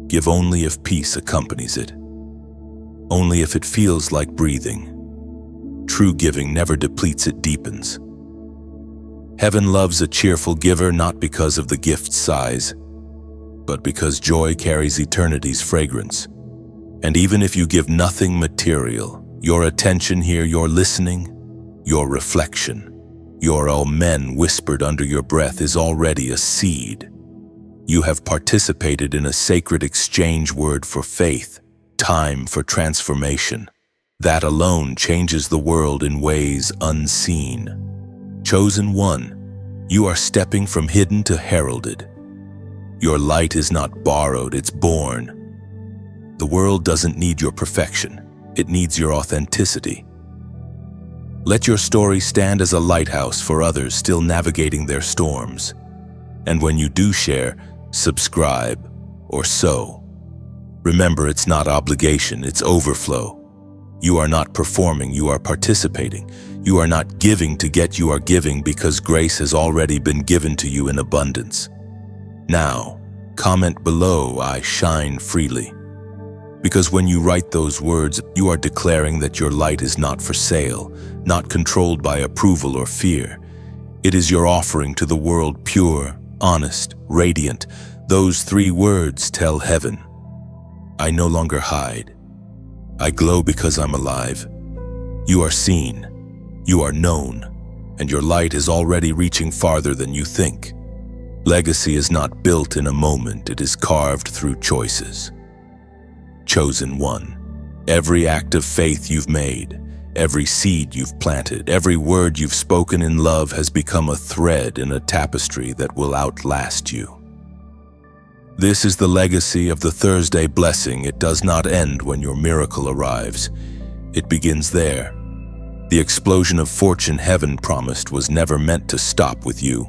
Give only if peace accompanies it, only if it feels like breathing. True giving never depletes, it deepens. Heaven loves a cheerful giver, not because of the gift's size, but because joy carries eternity's fragrance. And even if you give nothing material, your attention here, your listening, your reflection, your amen whispered under your breath is already a seed. You have participated in a sacred exchange, word for faith, time for transformation. That alone changes the world in ways unseen. Chosen one, you are stepping from hidden to heralded. Your light is not borrowed, it's born. The world doesn't need your perfection, it needs your authenticity. Let your story stand as a lighthouse for others still navigating their storms. And when you do share, subscribe, or sow, remember it's not obligation, it's overflow. You are not performing, you are participating. You are not giving to get, you are giving because grace has already been given to you in abundance. Now, comment below, "I shine freely." Because when you write those words, you are declaring that your light is not for sale, not controlled by approval or fear. It is your offering to the world, pure, honest, radiant. Those 3 words tell heaven, I no longer hide. I glow because I'm alive. You are seen, you are known, and your light is already reaching farther than you think. Legacy is not built in a moment, it is carved through choices. Chosen one, every act of faith you've made, Every seed you've planted, every word you've spoken in love has become a thread in a tapestry that will outlast you. This is the legacy of the Thursday blessing. It does not end when your miracle arrives. It begins there. The explosion of fortune heaven promised was never meant to stop with you.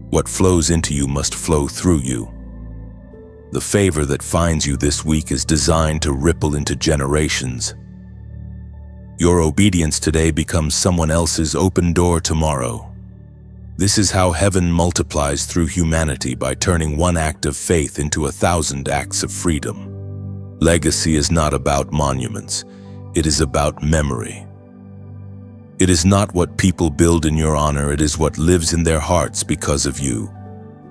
What flows into you must flow through you. The favor that finds you this week is designed to ripple into generations. Your obedience today becomes someone else's open door tomorrow. This is how heaven multiplies through humanity by turning one act of faith into 1,000 acts of freedom. Legacy is not about monuments. It is about memory. It is not what people build in your honor, it is what lives in their hearts because of you.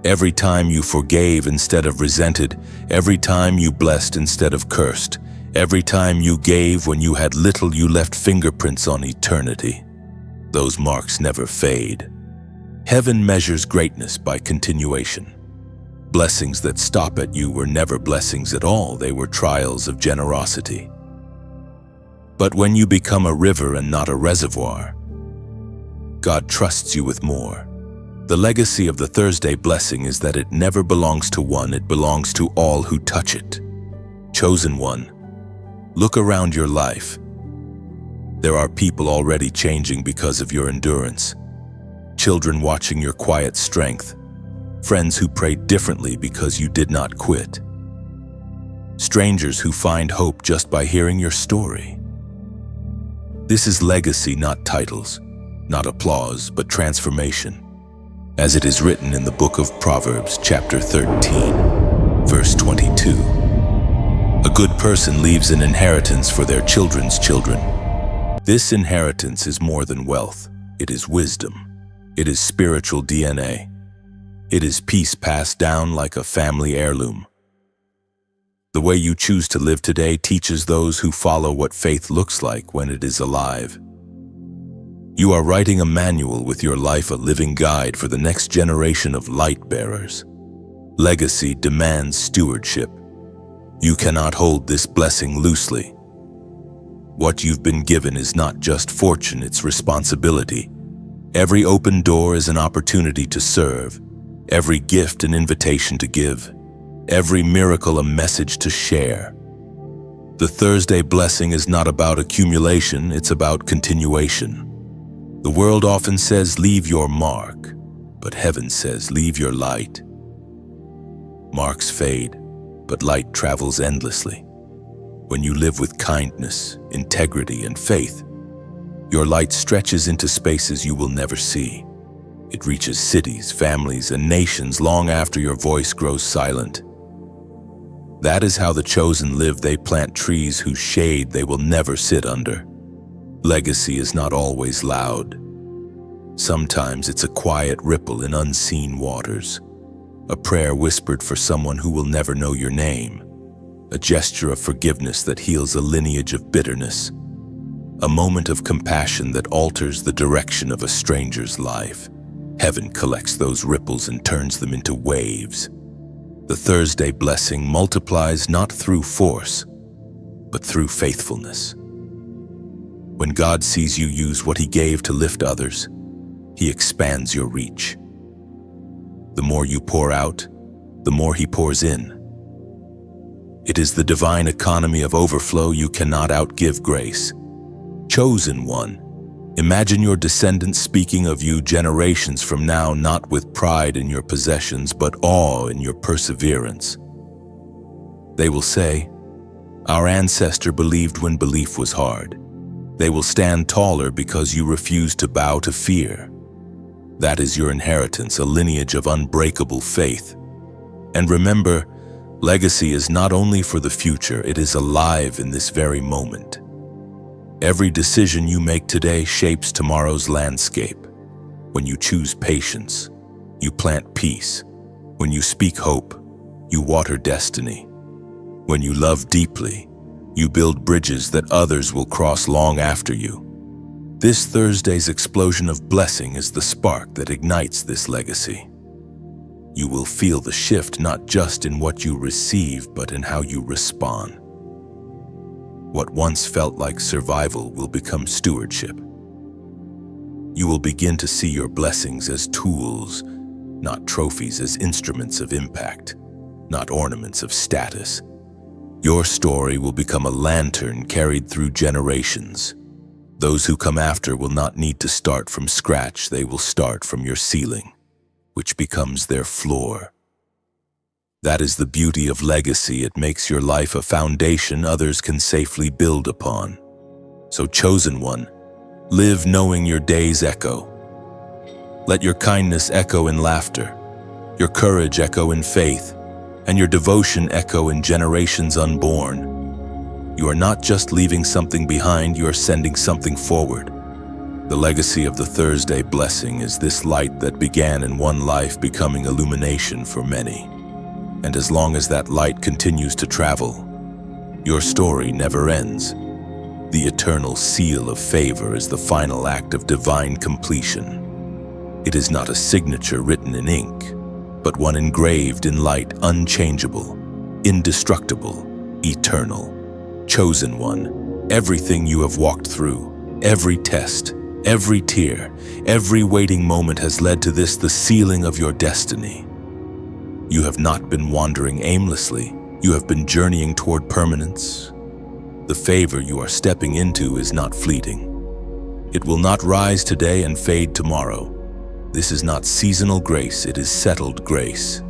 Every time you forgave instead of resented, every time you blessed instead of cursed, every time you gave when you had little, you left fingerprints on eternity. Those marks never fade. Heaven measures greatness by continuation. Blessings that stop at you were never blessings at all, they were trials of generosity. But when you become a river and not a reservoir, God trusts you with more. The legacy of the Thursday blessing is that it never belongs to one, it belongs to all who touch it. Chosen one, look around your life. There are people already changing because of your endurance. Children watching your quiet strength. Friends who prayed differently because you did not quit. Strangers who find hope just by hearing your story. This is legacy, not titles, not applause, but transformation. As it is written in the book of Proverbs, chapter 13, verse 22. A good person leaves an inheritance for their children's children. This inheritance is more than wealth. It is wisdom. It is spiritual DNA. It is peace passed down like a family heirloom. The way you choose to live today teaches those who follow what faith looks like when it is alive. You are writing a manual with your life, a living guide for the next generation of light bearers. Legacy demands stewardship. You cannot hold this blessing loosely. What you've been given is not just fortune, it's responsibility. Every open door is an opportunity to serve. Every gift an invitation to give. Every miracle a message to share. The Thursday blessing is not about accumulation, it's about continuation. The world often says, leave your mark, but heaven says, leave your light. Marks fade, but light travels endlessly. When you live with kindness, integrity, and faith, your light stretches into spaces you will never see. It reaches cities, families, and nations long after your voice grows silent. That is how the chosen live. They plant trees whose shade they will never sit under. Legacy is not always loud. Sometimes it's a quiet ripple in unseen waters. A prayer whispered for someone who will never know your name. A gesture of forgiveness that heals a lineage of bitterness. A moment of compassion that alters the direction of a stranger's life. Heaven collects those ripples and turns them into waves. The Thursday blessing multiplies not through force, but through faithfulness. When God sees you use what He gave to lift others, He expands your reach. The more you pour out, the more He pours in. It is the divine economy of overflow. You cannot outgive grace. Chosen one, imagine your descendants speaking of you generations from now, not with pride in your possessions, but awe in your perseverance. They will say, our ancestor believed when belief was hard. They will stand taller because you refuse to bow to fear. That is your inheritance, a lineage of unbreakable faith. And remember, legacy is not only for the future, it is alive in this very moment. Every decision you make today shapes tomorrow's landscape. When you choose patience, you plant peace. When you speak hope, you water destiny. When you love deeply, you build bridges that others will cross long after you. This Thursday's explosion of blessing is the spark that ignites this legacy. You will feel the shift not just in what you receive, but in how you respond. What once felt like survival will become stewardship. You will begin to see your blessings as tools, not trophies, as instruments of impact, not ornaments of status. Your story will become a lantern carried through generations. Those who come after will not need to start from scratch. They will start from your ceiling, which becomes their floor. That is the beauty of legacy. It makes your life a foundation others can safely build upon. So, chosen one, live knowing your days echo. Let your kindness echo in laughter, your courage echo in faith, and your devotion echo in generations unborn. You are not just leaving something behind, you are sending something forward. The legacy of the Thursday blessing is this light that began in one life becoming illumination for many. And as long as that light continues to travel, your story never ends. The eternal seal of favor is the final act of divine completion. It is not a signature written in ink, but one engraved in light, unchangeable, indestructible, eternal. Chosen one, everything you have walked through, every test, every tear, every waiting moment has led to this, the sealing of your destiny. You have not been wandering aimlessly. You have been journeying toward permanence. The favor you are stepping into is not fleeting. It will not rise today and fade tomorrow. This is not seasonal grace, it is settled grace.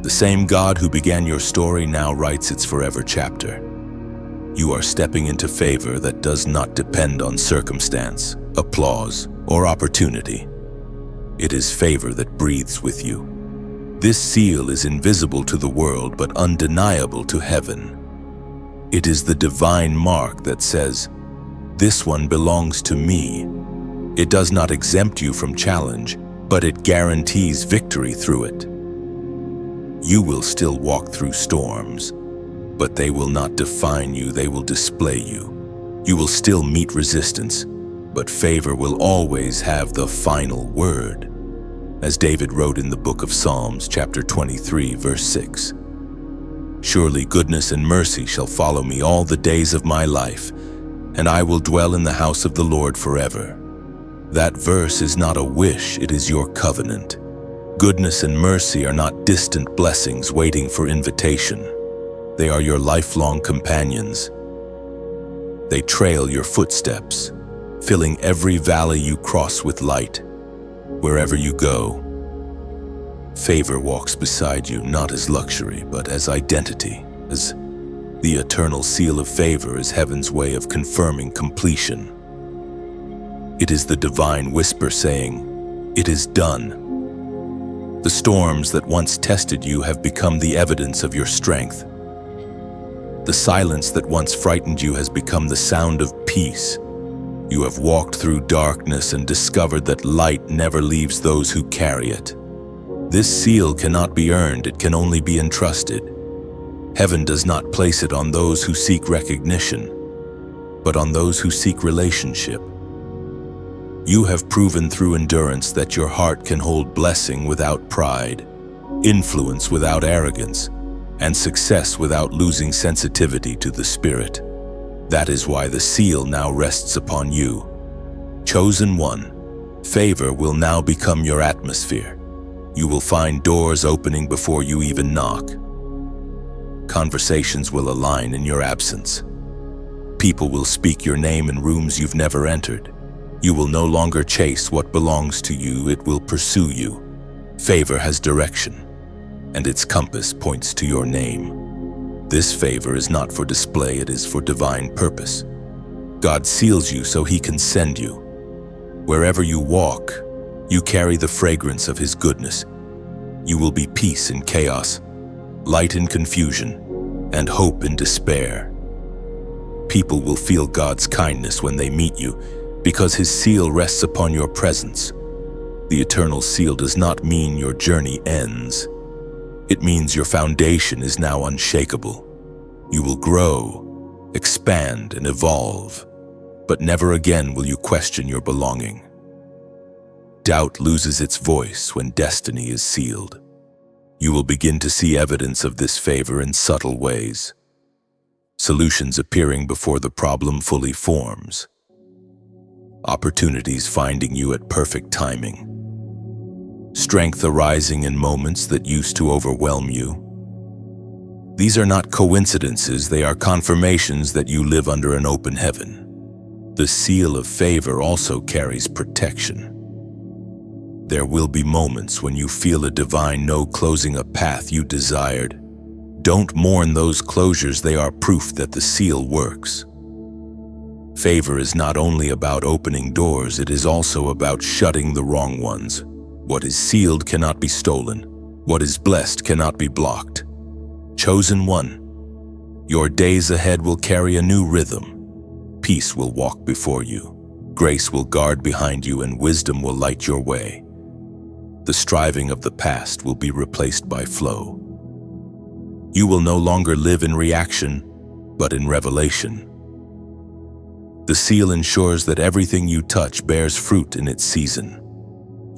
The same God who began your story now writes its forever chapter. You are stepping into favor that does not depend on circumstance, applause, or opportunity. It is favor that breathes with you. This seal is invisible to the world but undeniable to heaven. It is the divine mark that says, "This one belongs to me." It does not exempt you from challenge, but it guarantees victory through it. You will still walk through storms, but they will not define you, they will display you. You will still meet resistance, but favor will always have the final word. As David wrote in the book of Psalms, chapter 23, verse 6, "Surely goodness and mercy shall follow me all the days of my life, and I will dwell in the house of the Lord forever." That verse is not a wish, it is your covenant. Goodness and mercy are not distant blessings waiting for invitation. They are your lifelong companions. They trail your footsteps, filling every valley you cross with light. Wherever you go, favor walks beside you, not as luxury, but as identity, as the eternal seal of favor is heaven's way of confirming completion. It is the divine whisper saying, "It is done." The storms that once tested you have become the evidence of your strength. The silence that once frightened you has become the sound of peace. You have walked through darkness and discovered that light never leaves those who carry it. This seal cannot be earned, it can only be entrusted. Heaven does not place it on those who seek recognition, but on those who seek relationship. You have proven through endurance that your heart can hold blessing without pride, influence without arrogance, and success without losing sensitivity to the Spirit. That is why the seal now rests upon you. Chosen one, favor will now become your atmosphere. You will find doors opening before you even knock. Conversations will align in your absence. People will speak your name in rooms you've never entered. You will no longer chase what belongs to you, it will pursue you. Favor has direction, and its compass points to your name. This favor is not for display, it is for divine purpose. God seals you so He can send you. Wherever you walk, you carry the fragrance of His goodness. You will be peace in chaos, light in confusion, and hope in despair. People will feel God's kindness when they meet you, because His seal rests upon your presence. The eternal seal does not mean your journey ends. It means your foundation is now unshakable. You will grow, expand, and evolve, but never again will you question your belonging. Doubt loses its voice when destiny is sealed. You will begin to see evidence of this favor in subtle ways. solutions appearing before the problem fully forms, opportunities finding you at perfect timing, strength arising in moments that used to overwhelm you. These are not coincidences, they are confirmations that you live under an open heaven. The seal of favor also carries protection. There will be moments when you feel a divine no closing a path you desired. Don't mourn those closures, they are proof that the seal works. Favor is not only about opening doors, it is also about shutting the wrong ones. What is sealed cannot be stolen. What is blessed cannot be blocked. Chosen one, your days ahead will carry a new rhythm. Peace will walk before you. Grace will guard behind you, and wisdom will light your way. The striving of the past will be replaced by flow. You will no longer live in reaction, but in revelation. The seal ensures that everything you touch bears fruit in its season.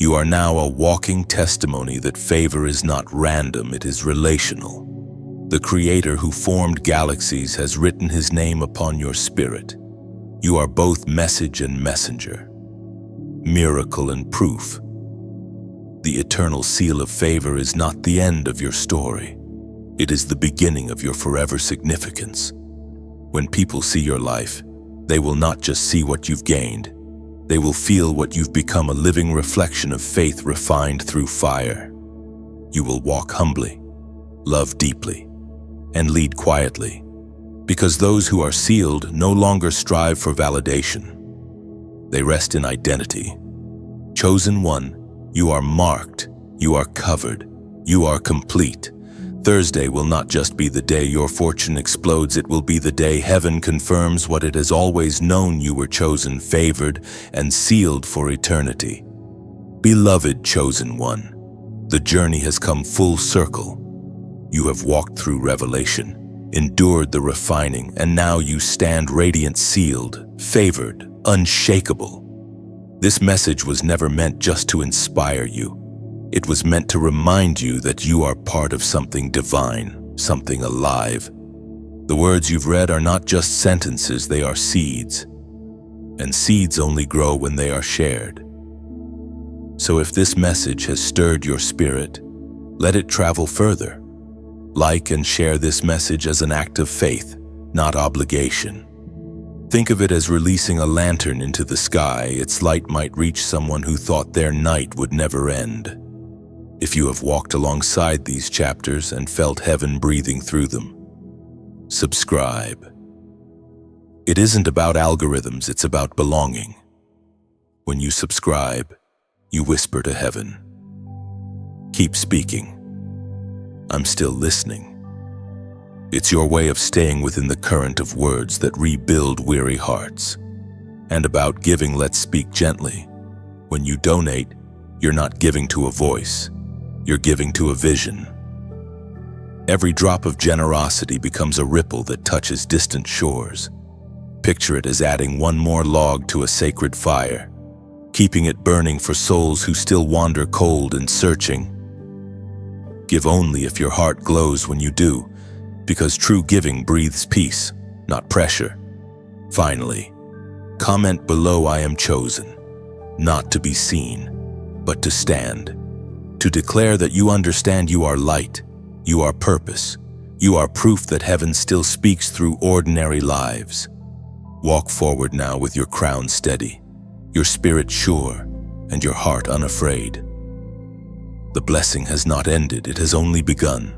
You are now a walking testimony that favor is not random, it is relational. The Creator who formed galaxies has written His name upon your spirit. You are both message and messenger, miracle and proof. The eternal seal of favor is not the end of your story. It is the beginning of your forever significance. When people see your life, they will not just see what you've gained. They will feel what you've become, a living reflection of faith refined through fire. You will walk humbly, love deeply, and lead quietly, because those who are sealed no longer strive for validation. They rest in identity. Chosen one, you are marked, you are covered, you are complete. Thursday will not just be the day your fortune explodes, it will be the day heaven confirms what it has always known: you were chosen, favored, and sealed for eternity. Beloved chosen one, the journey has come full circle. You have walked through revelation, endured the refining, and now you stand radiant, sealed, favored, unshakable. This message was never meant just to inspire you. It was meant to remind you that you are part of something divine, something alive. The words you've read are not just sentences, they are seeds. And seeds only grow when they are shared. So if this message has stirred your spirit, let it travel further. Like and share this message as an act of faith, not obligation. Think of it as releasing a lantern into the sky. Its light might reach someone who thought their night would never end. If you have walked alongside these chapters and felt heaven breathing through them, subscribe. It isn't about algorithms, it's about belonging. When you subscribe, you whisper to heaven, "Keep speaking. I'm still listening." It's your way of staying within the current of words that rebuild weary hearts. And about giving, let's speak gently. When you donate, you're not giving to a voice, you're giving to a vision. Every drop of generosity becomes a ripple that touches distant shores. Picture it as adding one more log to a sacred fire, keeping it burning for souls who still wander cold and searching. Give only if your heart glows when you do, because true giving breathes peace, not pressure. Finally, comment below, "I am chosen," not to be seen, but to stand. To declare that you understand you are light, you are purpose, you are proof that heaven still speaks through ordinary lives. Walk forward now with your crown steady, your spirit sure, and your heart unafraid. The blessing has not ended, it has only begun.